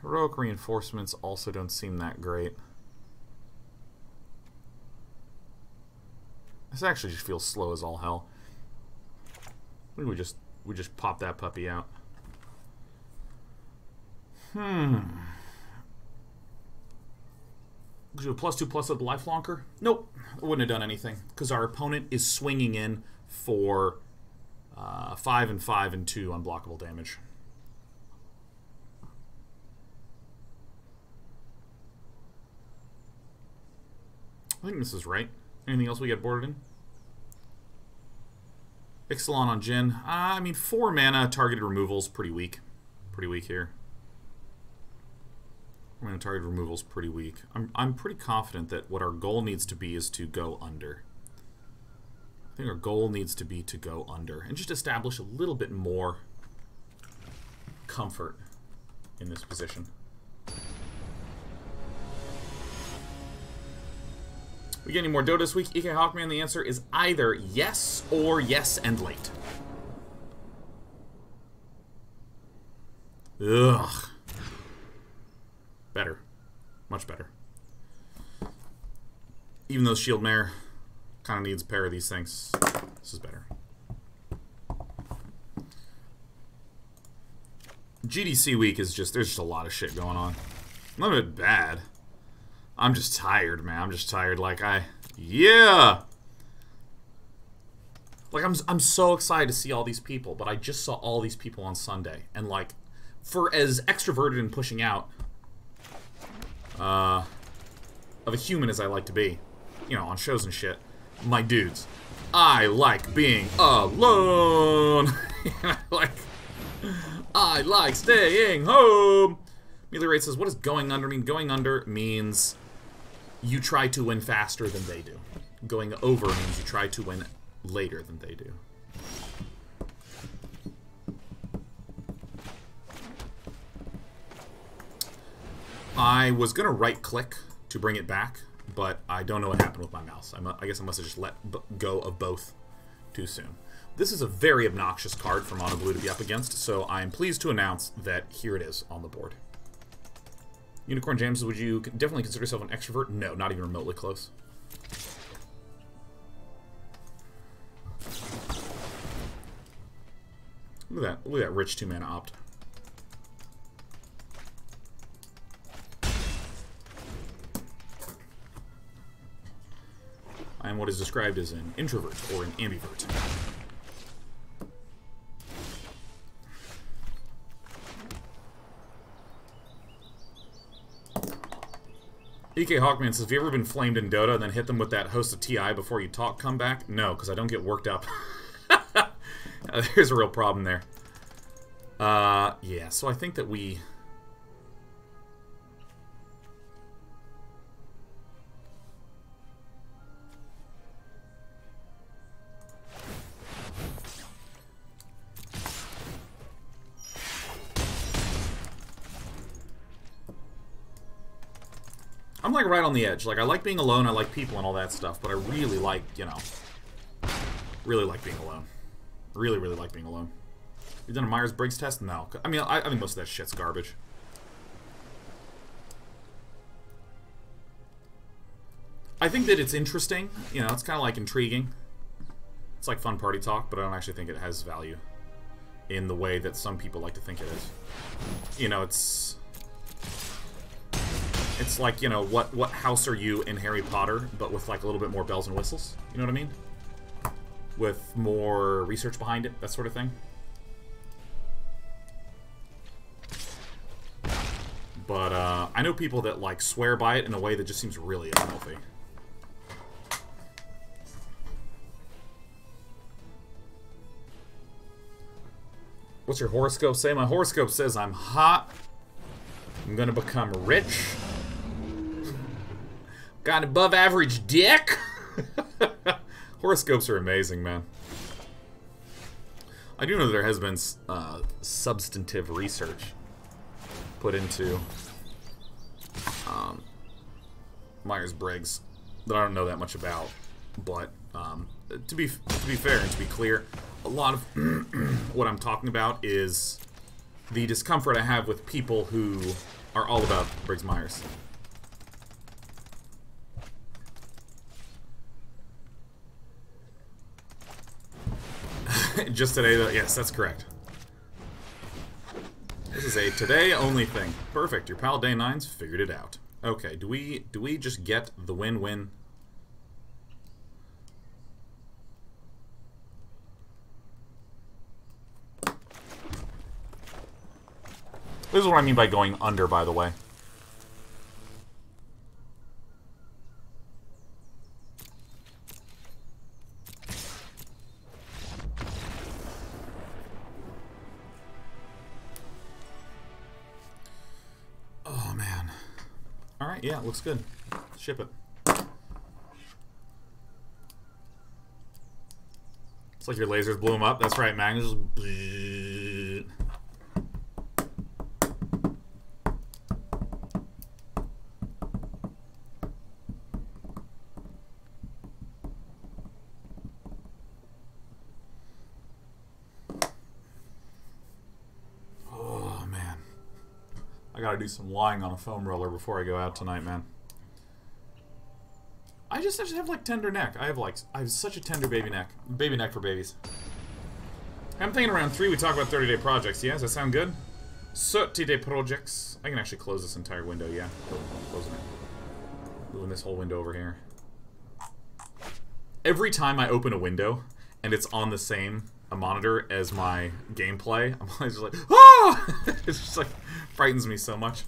Heroic reinforcements also don't seem that great. This actually just feels slow as all hell. I think we just pop that puppy out. Gives you a +2/++ with life lonker? Nope, it wouldn't have done anything because our opponent is swinging in for 5 and 5 and 2 unblockable damage. I think this is right. Anything else we get boarded in? Ixalan on Jin. I mean, 4 mana targeted removal's pretty weak. Pretty weak here. 4 mana targeted removal's pretty weak. I'm pretty confident that what our goal needs to be is to go under. I think our goal needs to be to go under and just establish a little bit more comfort in this position. We get any more Dota this week? EK Hawkman, the answer is either yes or yes and late. Ugh. Better. Much better. Even though Shield Mare kind of needs a pair of these things, this is better. GDC week is just, there's just a lot of shit going on. None of it bad. I'm just tired, man. I'm just tired. Like, yeah! Like, I'm so excited to see all these people, but I just saw all these people on Sunday. And, like, for as extroverted and pushing out of a human as I like to be, you know, on shows and shit, my dudes, I like being alone! I like staying home! Melee Rate says, what does going under mean? Going under means you try to win faster than they do. Going over means you try to win later than they do. I was going to right-click to bring it back, but I don't know what happened with my mouse. I guess I must have just let go of both too soon. This is a very obnoxious card for Mono Blue to be up against, so I am pleased to announce that here it is on the board. Unicorn James, would you definitely consider yourself an extrovert? No, not even remotely close. Look at that. Look at that rich 2-mana opt. I am what is described as an introvert or an ambivert. EK Hawkman says, have you ever been flamed in Dota and then hit them with that host of TI before you talk comeback? No, because I don't get worked up. There's a real problem there. Yeah, so I think that we... I'm like right on the edge. Like, I like being alone, I like people and all that stuff, but I really like, you know, really like being alone. Really, really like being alone. You done a Myers-Briggs test? No. I mean, I think most of that shit's garbage. I think that it's interesting. You know, it's kind of like intriguing. It's like fun party talk, but I don't actually think it has value in the way that some people like to think it is. You know, it's like, you know, what house are you in Harry Potter, but with like a little bit more bells and whistles? You know what I mean? With more research behind it, that sort of thing. But I know people that like swear by it in a way that just seems really unhealthy. What's your horoscope say? My horoscope says I'm hot. I'm gonna become rich. Got an above average dick. Horoscopes are amazing, man. I do know that there has been substantive research put into Myers-Briggs that I don't know that much about, but to be fair and to be clear, a lot of what I'm talking about is the discomfort I have with people who are all about Briggs Myers. Just today, though. Yes, that's correct. This is a today-only thing. Perfect. Your pal Day 9's figured it out. Okay, do we just get the win-win? This is what I mean by going under, by the way. Oh, man. Alright, yeah, looks good. Ship it. It's like your lasers blew him up. That's right, Magnus. I gotta do some lying on a foam roller before I go out tonight, man. I just have like tender neck. I have such a tender baby neck. Baby neck for babies. I'm thinking around 3 we talk about 30-day projects. Yeah, does that sound good? 30-day projects. I can actually close this entire window, yeah. Closing it. Moving this whole window over here. Every time I open a window and it's on the same monitor as my gameplay, I'm always just like, ah! It's just like, frightens me so much.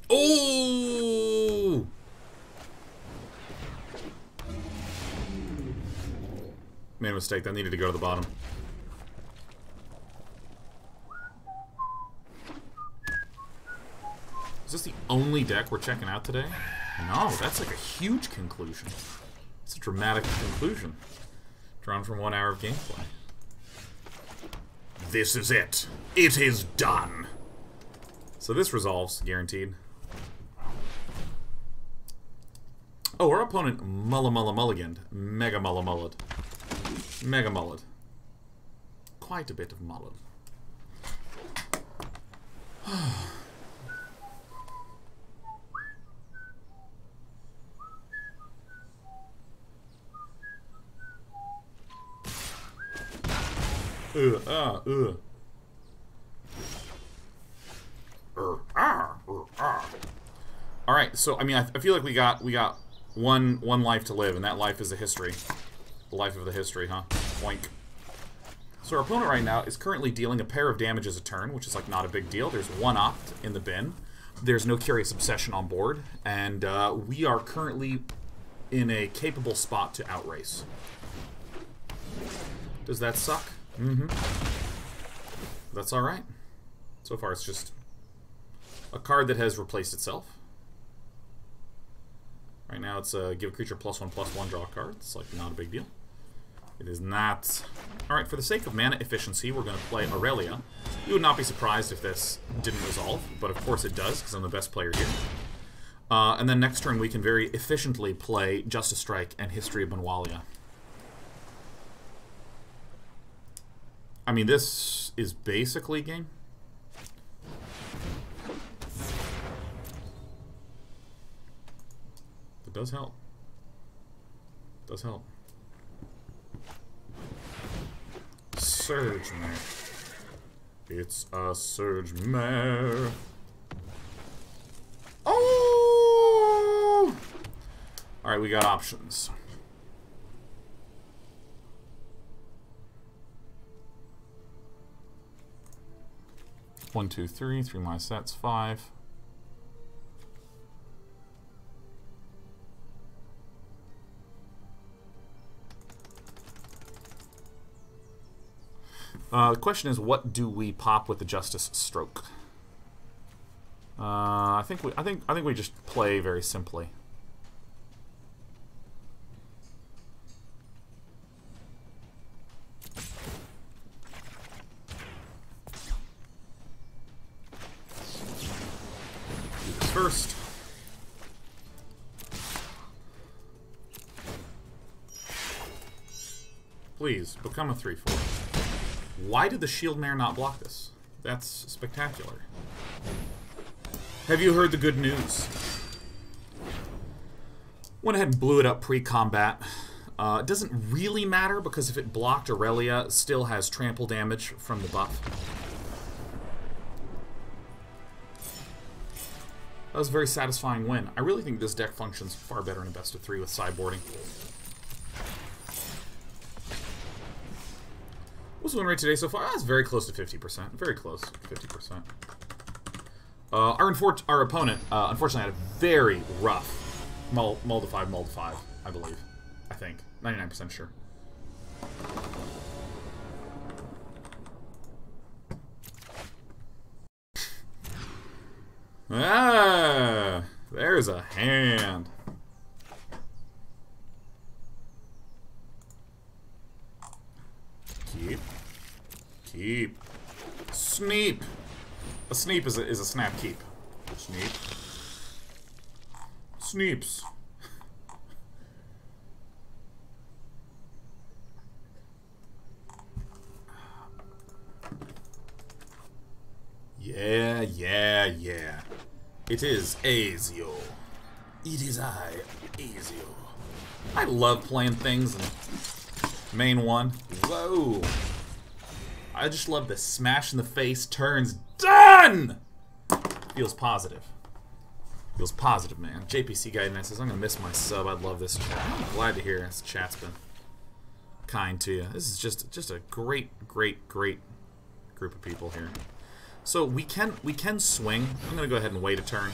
Oh! Made a mistake. That needed to go to the bottom. Is this the only deck we're checking out today? No, that's like a huge conclusion. It's a dramatic conclusion. Drawn from 1 hour of gameplay. This is it. It is done. So this resolves, guaranteed. Oh, our opponent mulliganed. Mega mulled. Mega mulled. Quite a bit of mulled. Alright, so I mean I feel like we got one life to live, and that life is a history. The life of the history, huh? Boink. So our opponent right now is currently dealing a pair of damages a turn, which is like not a big deal. There's 1 opt in the bin. There's no Curious Obsession on board, and we are currently in a capable spot to outrace. Does that suck? Mm-hmm. That's alright. So far it's just a card that has replaced itself. Right now it's give a creature +1/+1, draw a card. It's like not a big deal. It is not. Alright, for the sake of mana efficiency, we're going to play Aurelia. You would not be surprised if this didn't resolve, but of course it does, because I'm the best player here. And then next turn we can very efficiently play Justice Strike and History of Benalia. I mean, this is basically game. It does help. It does help. Surge Mare. It's a Surge Mare. Oh! Alright, we got options. One, two, three. 3 my sets. 5. The question is, what do we pop with the Justice Stroke? I think we just play very simply. First. Please, become a 3/4. Why did the Shield Mare not block this? That's spectacular. Have you heard the good news? Went ahead and blew it up pre-combat. It doesn't really matter because if it blocked Aurelia, it still has trample damage from the buff. That was a very satisfying win. I really think this deck functions far better in a best of 3 with sideboarding. What's the win rate today so far? That's very close to 50%. Very close to 50%. Our opponent, unfortunately, had a very rough mull to 5, I believe. I think. 99% sure. Ah, there's a hand. Keep. Sneep. A sneep is a snap keep. Sneep. Sneeps. Yeah. It is Azio. It is Azio. I love playing things in main 1. Whoa. I just love the smash in the face turns. Done! Feels positive. Feels positive, man. JPC Guy Night says, I'm gonna miss my sub. I'd love this chat. I'm glad to hear this chat's been kind to you. This is just a great group of people here. So we can swing. I'm gonna go ahead and wait a turn.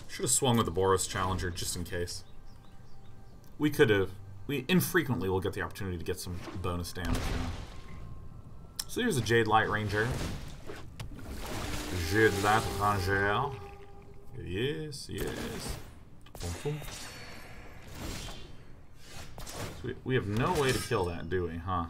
Should have swung with the Boros Challenger just in case. We could have. We infrequently will get the opportunity to get some bonus damage now. So here's a Jade Light Ranger. Jade Light Ranger. Yes. Boom, boom. So we have no way to kill that, do we, huh?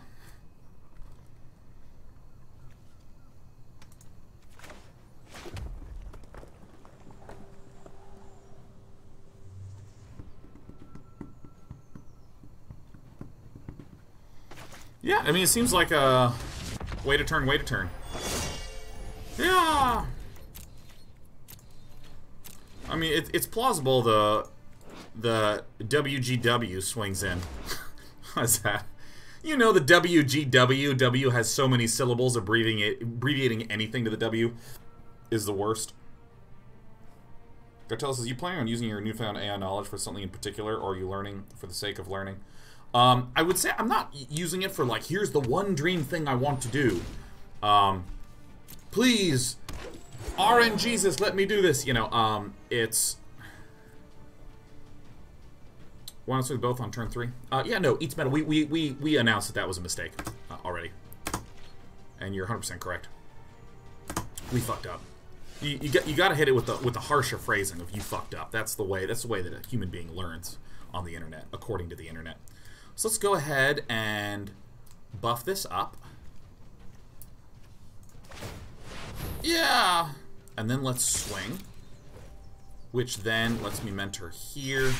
Yeah, I mean, it seems like a wait a turn. Yeah! I mean, it's plausible the WGW swings in. What's that? You know the WGW, W has so many syllables, abbreviating anything to the W is the worst. Gartel says, you planning on using your newfound AI knowledge for something in particular, or are you learning for the sake of learning? I would say I'm not using it for, like, here's the one dream thing I want to do. Please, RNGesus, let me do this. You know, it's... Want to swing both on turn 3? Yeah, no, eats metal. We announced that was a mistake already. And you're 100% correct. We fucked up. You got to hit it with the harsher phrasing of "you fucked up." That's the way that a human being learns on the internet, according to the internet. So let's go ahead and buff this up. Yeah, and then let's swing, which then lets me mentor here.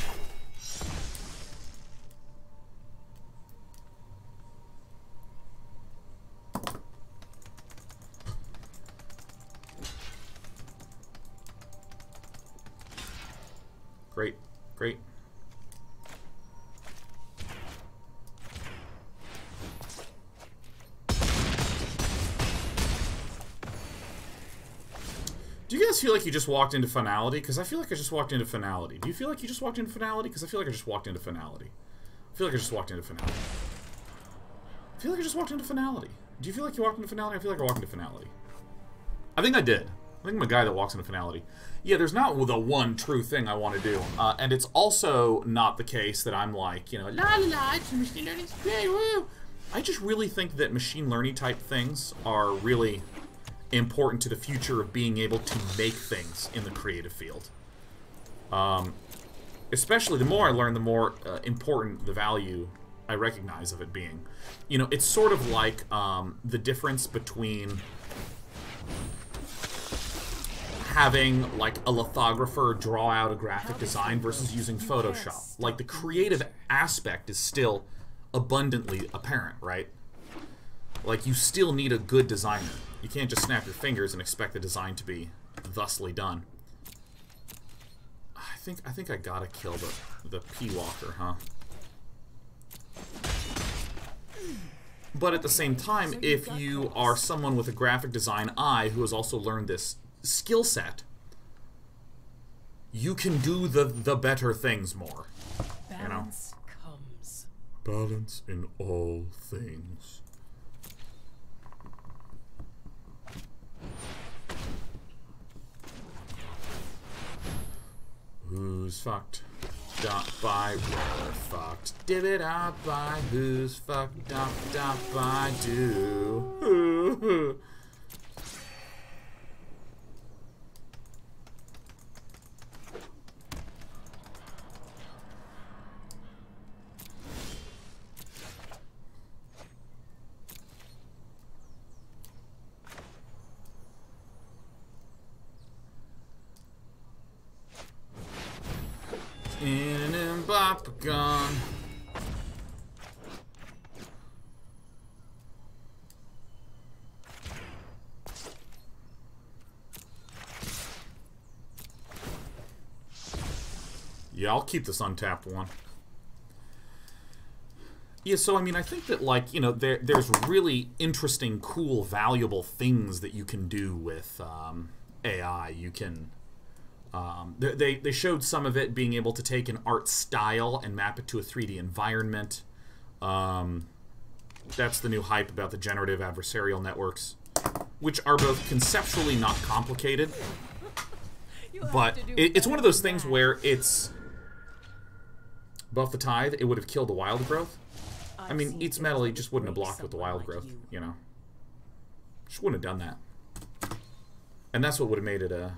Great. Do you guys feel like you just walked into finality? Because I feel like I just walked into finality. Do you feel like you just walked into finality? Because I feel like I just walked into finality. I feel like I just walked into finality. I feel like I just walked into finality. Do you feel like you walked into finality? I feel like I walked into finality. I think I did. I think I'm a guy that walks into finality. Yeah, there's not the one true thing I want to do. And it's also not the case that I'm like, you know, la la la, it's machine learning, great, woo. I just really think that machine learning type things are really important to the future of being able to make things in the creative field. Especially the more I learn, the more important the value I recognize of it being. You know, it's sort of like the difference between having like a lithographer draw out a graphic design versus using Photoshop. Like, the creative aspect is still abundantly apparent, right? Like, you still need a good designer. You can't just snap your fingers and expect the design to be thusly done. I think I gotta kill the P-Walker, huh? But at the same time, if you are someone with a graphic design eye who has also learned this skill set, you can do the better things more. Balance comes. Balance in all things. Who's fucked? Dot by we're fucked. Divot up by who's fucked up dot by do. In and bop gone. Yeah, I'll keep this untapped one. Yeah, so I mean, I think that, like, you know, there's really interesting, cool, valuable things that you can do with AI. You can they showed some of it being able to take an art style and map it to a 3D environment. That's the new hype about the generative adversarial networks, which are both conceptually not complicated, but it's one of those things where it's buff the Tithe, it would have killed the wild growth. I mean, eats metal, he just wouldn't have blocked with the wild growth, you know. Just wouldn't have done that. And that's what would have made it a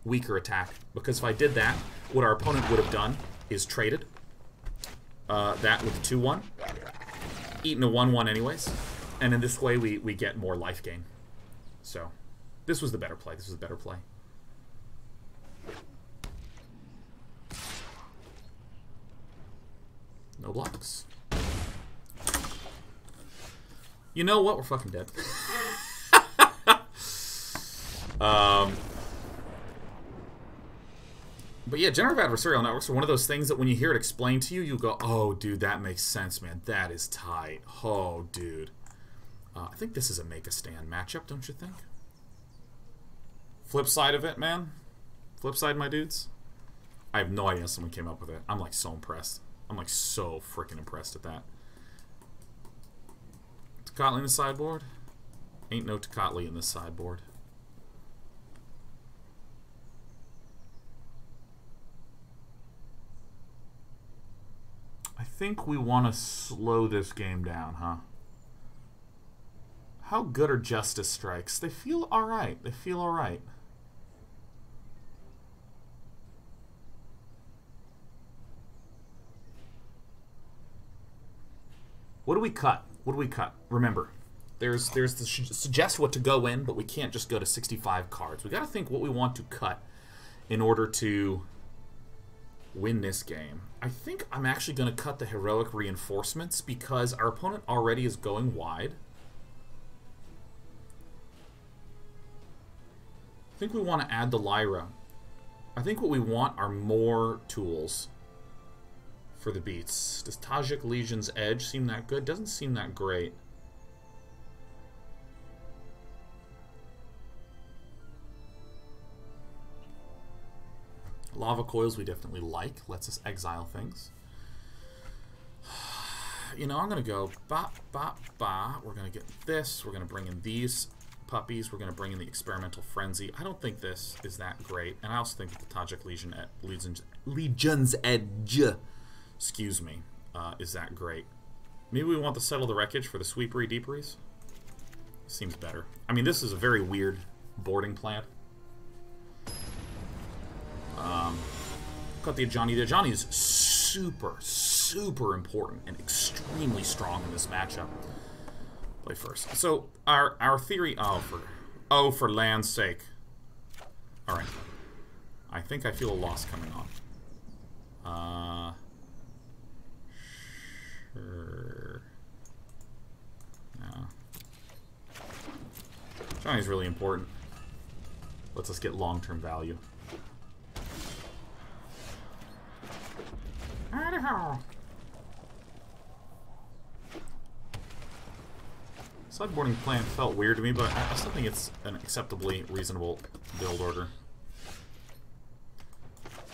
weaker attack. Because if I did that, what our opponent would have done is traded that with the 2-1, eaten a 1-1 anyways, and in this way we get more life gain. So, this was the better play. This was the better play. No blocks. You know what? We're fucking dead. But yeah, generative adversarial networks are one of those things that when you hear it explained to you, you go, oh, dude, that makes sense, man. That is tight. Oh, dude. I think this is a make-a-stand matchup, don't you think? Flip side of it, man. Flip side, my dudes. I have no idea someone came up with it. I'm, like, so impressed. I'm, like, so freaking impressed at that. Tecatli in the sideboard? Ain't no Tecatli in this sideboard. I think we want to slow this game down, huh? How good are Justice Strikes? They feel alright. They feel alright. What do we cut? What do we cut? Remember, there's the suggest what to go in, but we can't just go to 65 cards. We got to think what we want to cut in order to win this game. I think I'm actually going to cut the heroic reinforcements because our opponent already is going wide. I think we want to add the Lyra. I think what we want are more tools for the beats. Does Tajic Legion's Edge seem that good? Doesn't seem that great. Lava Coils we definitely like. Lets us exile things. You know, I'm going to go bop, bop, bop. We're going to get this. We're going to bring in these puppies. We're going to bring in the Experimental Frenzy. I don't think this is that great. And I also think that the Tajic Legion's Edge, excuse me, is that great. Maybe we want to Settle the Wreckage for the Sweepery Deeperies. Seems better. I mean, this is a very weird boarding plan. Cut the Ajani. The Ajani is super, super important and extremely strong in this matchup. Play first. So our theory. For land's sake. All right. I think I feel a loss coming on. Sure. No. Ajani's really important. Lets us get long-term value. Sideboarding plan felt weird to me, but I still think it's an acceptably reasonable build order.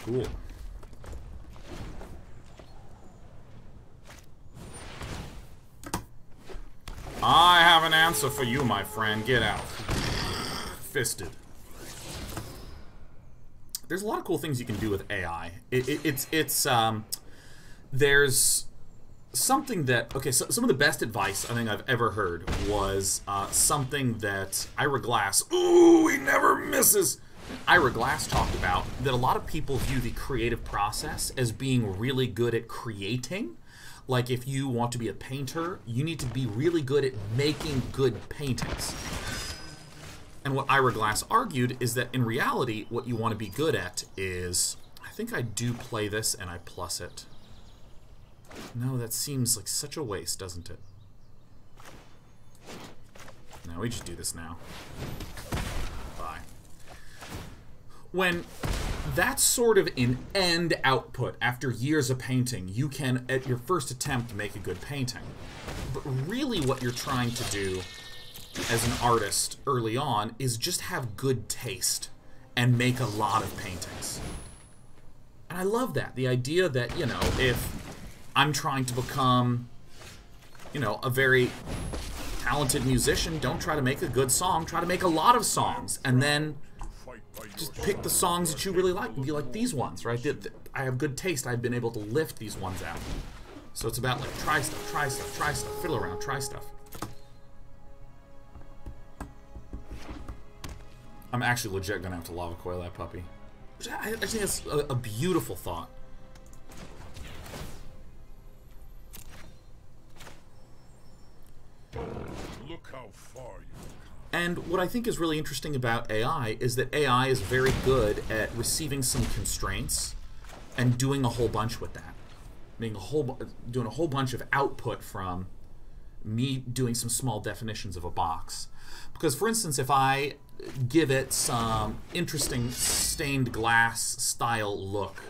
Cool. I have an answer for you, my friend. Get out. Fisted. There's a lot of cool things you can do with AI. There's something that... Okay, so some of the best advice I think I've ever heard was something that Ira Glass... Ooh, he never misses! Ira Glass talked about that a lot of people view the creative process as being really good at creating. Like, if you want to be a painter, you need to be really good at making good paintings. And what Ira Glass argued is that, in reality, what you want to be good at is... I think I do play this and I plus it. No, that seems like such a waste, doesn't it? No, we just do this now. Bye. When that's sort of an end output after years of painting, you can, at your first attempt, make a good painting. But really what you're trying to do as an artist early on is just have good taste and make a lot of paintings. And I love that. The idea that, you know, if I'm trying to become, you know, a very talented musician, don't try to make a good song, try to make a lot of songs, and then just pick the songs that you really like and be like, these ones, right? I have good taste, I've been able to lift these ones out. So it's about, like, try stuff, try stuff, try stuff, fiddle around, try stuff. I'm actually legit gonna have to Lava Coil that puppy. Which I think that's a beautiful thought. Look how far you've come. And what I think is really interesting about AI is that AI is very good at receiving some constraints and doing a whole bunch with that. Doing a whole bunch of output from me doing some small definitions of a box. Because, for instance, if I give it some interesting stained glass style look.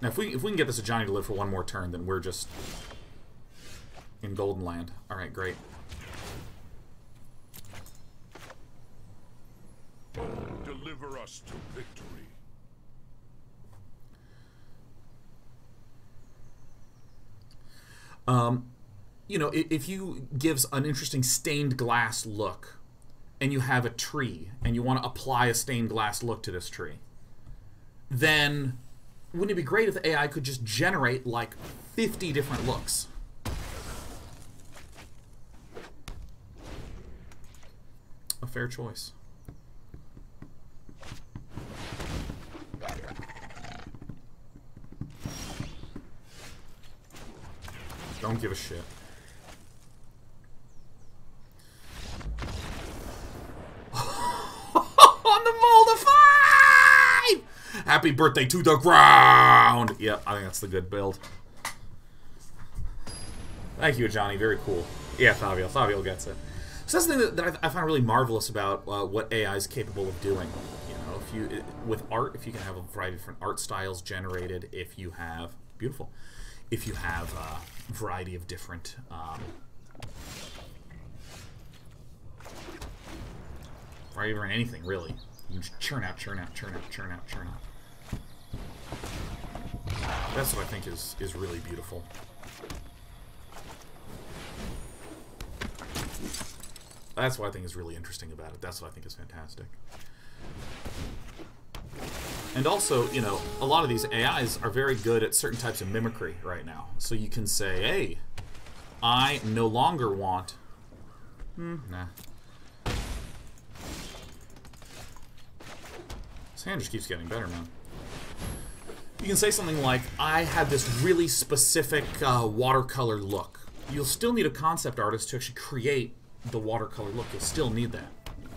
Now, if we can get this Ajani to live for one more turn, then we're just in Golden Land. All right, great. Deliver us to victory. You know, if you gives an interesting stained glass look, and you have a tree, and you want to apply a stained glass look to this tree, then wouldn't it be great if the AI could just generate, like, 50 different looks? A fair choice. Don't give a shit. On the Vault of 5! Happy birthday to the ground! Yeah, I think that's the good build. Thank you, Ajani. Very cool. Yeah, Fabio. Fabio gets it. So that's the thing that I find really marvelous about what AI is capable of doing. You know, if you with art, if you can have a variety of different art styles generated, if you have beautiful, if you have a variety of different variety of anything really, you can just churn out, churn out, churn out, churn out, churn out. That's what I think is really beautiful. That's what I think is really interesting about it. That's what I think is fantastic. And also, you know, a lot of these AIs are very good at certain types of mimicry right now. So you can say, hey, I no longer want... nah. This hand just keeps getting better, man. You can say something like, I have this really specific watercolor look. You'll still need a concept artist to actually create the watercolor look. You'll still need that.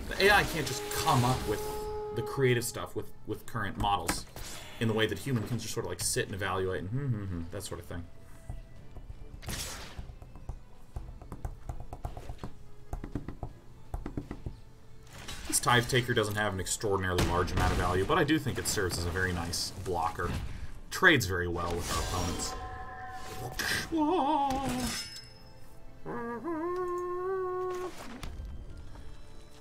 The AI can't just come up with the creative stuff with current models in the way that humans can just sort of like sit and evaluate and that sort of thing. This Tithe Taker doesn't have an extraordinarily large amount of value, but I do think it serves as a very nice blocker. Trades very well with our opponents.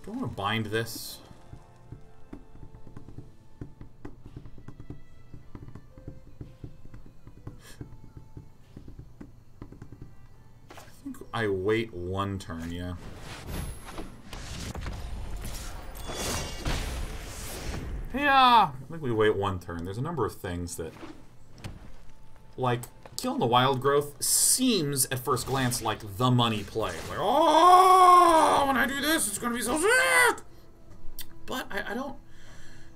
Do I want to bind this? I think I wait one turn, yeah. Yeah, I think we wait one turn. There's a number of things that, like, killing the wild growth seems at first glance like the money play. Like, oh, when I do this, it's gonna be so sick. But I don't.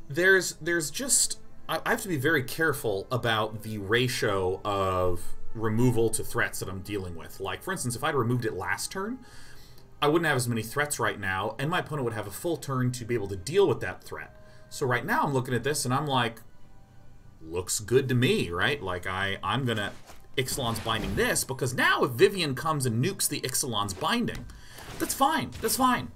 There's just I have to be very careful about the ratio of removal to threats that I'm dealing with. Like, for instance, if I'd removed it last turn, I wouldn't have as many threats right now, and my opponent would have a full turn to be able to deal with that threat. So right now I'm looking at this and I'm like, looks good to me, right? Like, I'm gonna Ixalan's binding this, because now if Vivian comes and nukes the Ixalan's binding, that's fine, that's fine.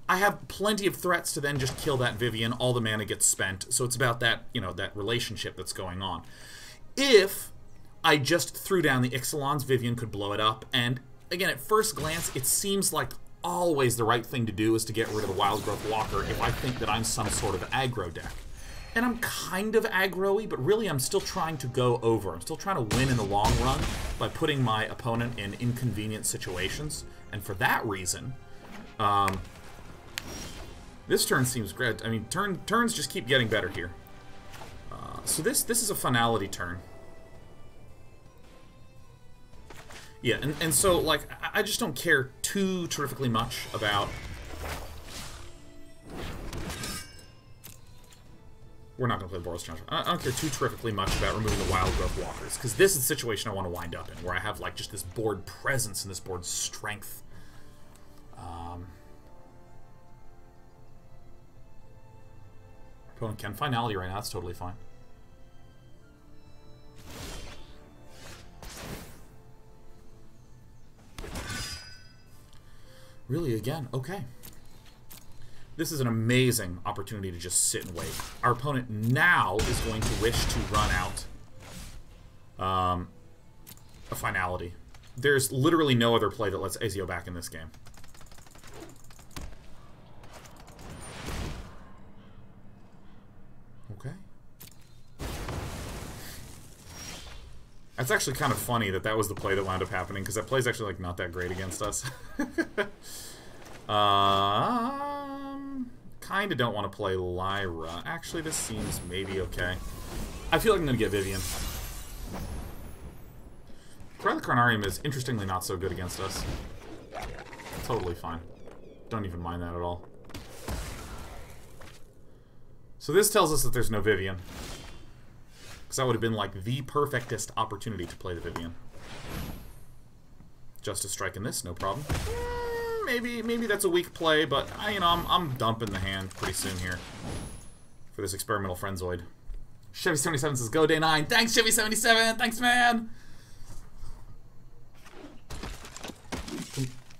I have plenty of threats to then just kill that Vivian, all the mana gets spent, so it's about that, you know, that relationship that's going on. If I just threw down the Ixalan's, Vivian could blow it up, and again, at first glance, it seems like always the right thing to do is to get rid of the Wild Growth Walker if I think that I'm some sort of aggro deck. And I'm kind of aggro-y, but really I'm still trying to go over. I'm still trying to win in the long run by putting my opponent in inconvenient situations. And for that reason, this turn seems great. I mean, turns just keep getting better here. So this is a finality turn. Yeah, and so, like, I just don't care too terrifically much about... We're not going to play Boros Challenger. I don't care too terrifically much about removing the Wild Growth Walkers, because this is the situation I want to wind up in, where I have, like, just this board presence and this board strength. Opponent can finality right now, that's totally fine. Really, again? Okay. This is an amazing opportunity to just sit and wait. Our opponent now is going to wish to run out a finality. There's literally no other play that lets Ezio back in this game. Okay. That's actually kind of funny that that was the play that wound up happening, because that play's actually, like, not that great against us. Kinda don't want to play Lyra. Actually, this seems maybe okay. I feel like I'm gonna get Vivian. Cry the Carnarium is interestingly not so good against us. Totally fine. Don't even mind that at all. So this tells us that there's no Vivian. Because that would have been like the perfectest opportunity to play the Vivian. Justice Strike in this, no problem. Maybe that's a weak play, but I'm dumping the hand pretty soon here for this experimental Frenzoid. Chevy77 says go day 9. Thanks, Chevy77. Thanks, man.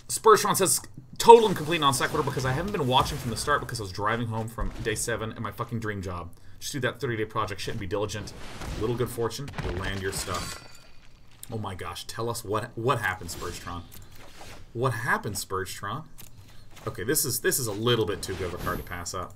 Spurstron says total and complete non sequitur because I haven't been watching from the start because I was driving home from day 7 and my fucking dream job. Just do that 30-day project shit and be diligent. Little good fortune will land your stuff. Oh my gosh, tell us what happened, Spurstron. What happened, Spurstron? Okay, this is a little bit too good of a card to pass up.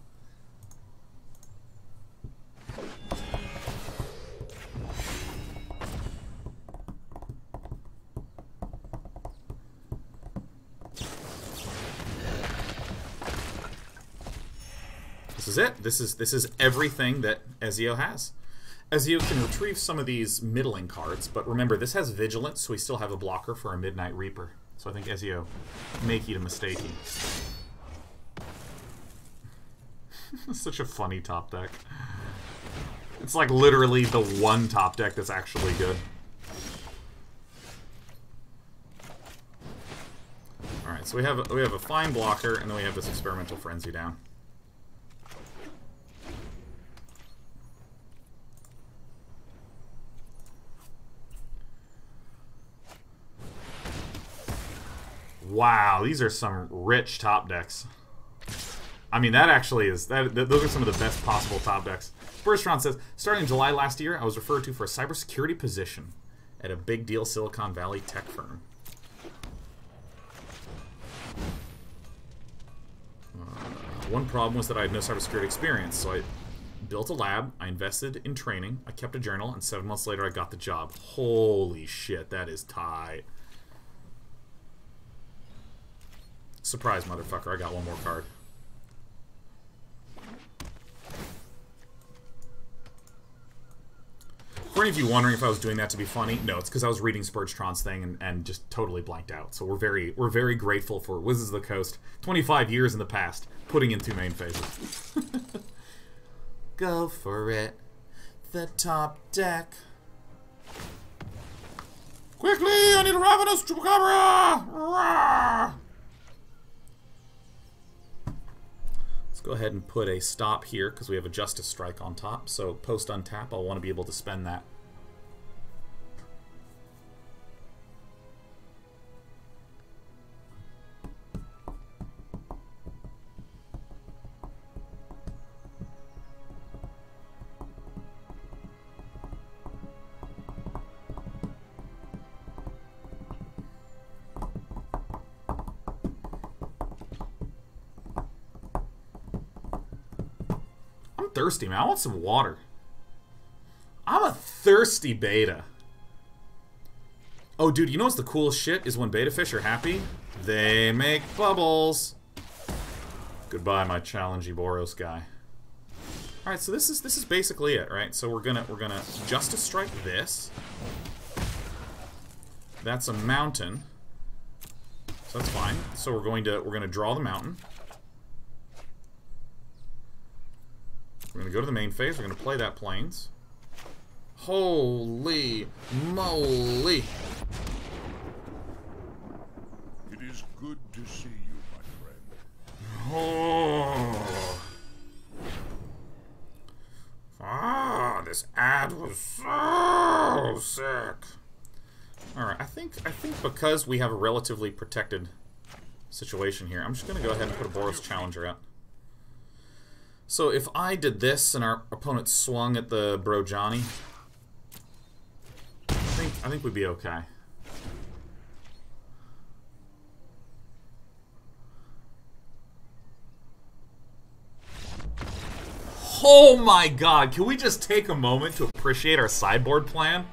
This is it. This is everything that Ezio has. Ezio can retrieve some of these middling cards, but remember, this has Vigilance, so we still have a blocker for our Midnight Reaper. So I think Ezio make it a mistake. Such a funny top deck. It's like literally the one top deck that's actually good. Alright, so we have a fine blocker, and then we have this Experimental Frenzy down. Wow, these are some rich top decks. I mean, that actually is... those are some of the best possible top decks. Bertrand says, starting in July last year, I was referred to for a cybersecurity position at a big deal Silicon Valley tech firm. One problem was that I had no cybersecurity experience, so I built a lab, I invested in training, I kept a journal, and 7 months later I got the job. Holy shit, that is tight. Surprise, motherfucker, I got one more card. For any of you wondering if I was doing that to be funny, no, it's because I was reading Spurgetron's thing and just totally blanked out. So we're very grateful for Wizards of the Coast, 25 years in the past, putting in 2 main phases. Go for it. The top deck. Quickly, I need a Ravenous Chupacabra! Let's go ahead and put a stop here because we have a Justice Strike on top. So post untap, I'll want to be able to spend that. Thirsty, man. I want some water. I'm a thirsty beta. Oh, dude, you know what's the coolest shit is when beta fish are happy? They make bubbles. Goodbye, my challengey Boros guy. All right, so this is basically it, right? So we're gonna Justice Strike this. That's a mountain, so that's fine. So we're gonna draw the mountain. We're going to go to the main phase. We're going to play that Plains. Holy moly! It is good to see you, my friend. Oh. Ah, this ad was so sick. Alright, I think because we have a relatively protected situation here, I'm just going to go ahead and put a Boros Challenger out. So if I did this and our opponent swung at the Ajani, I think we'd be okay. Oh my god, can we just take a moment to appreciate our sideboard plan?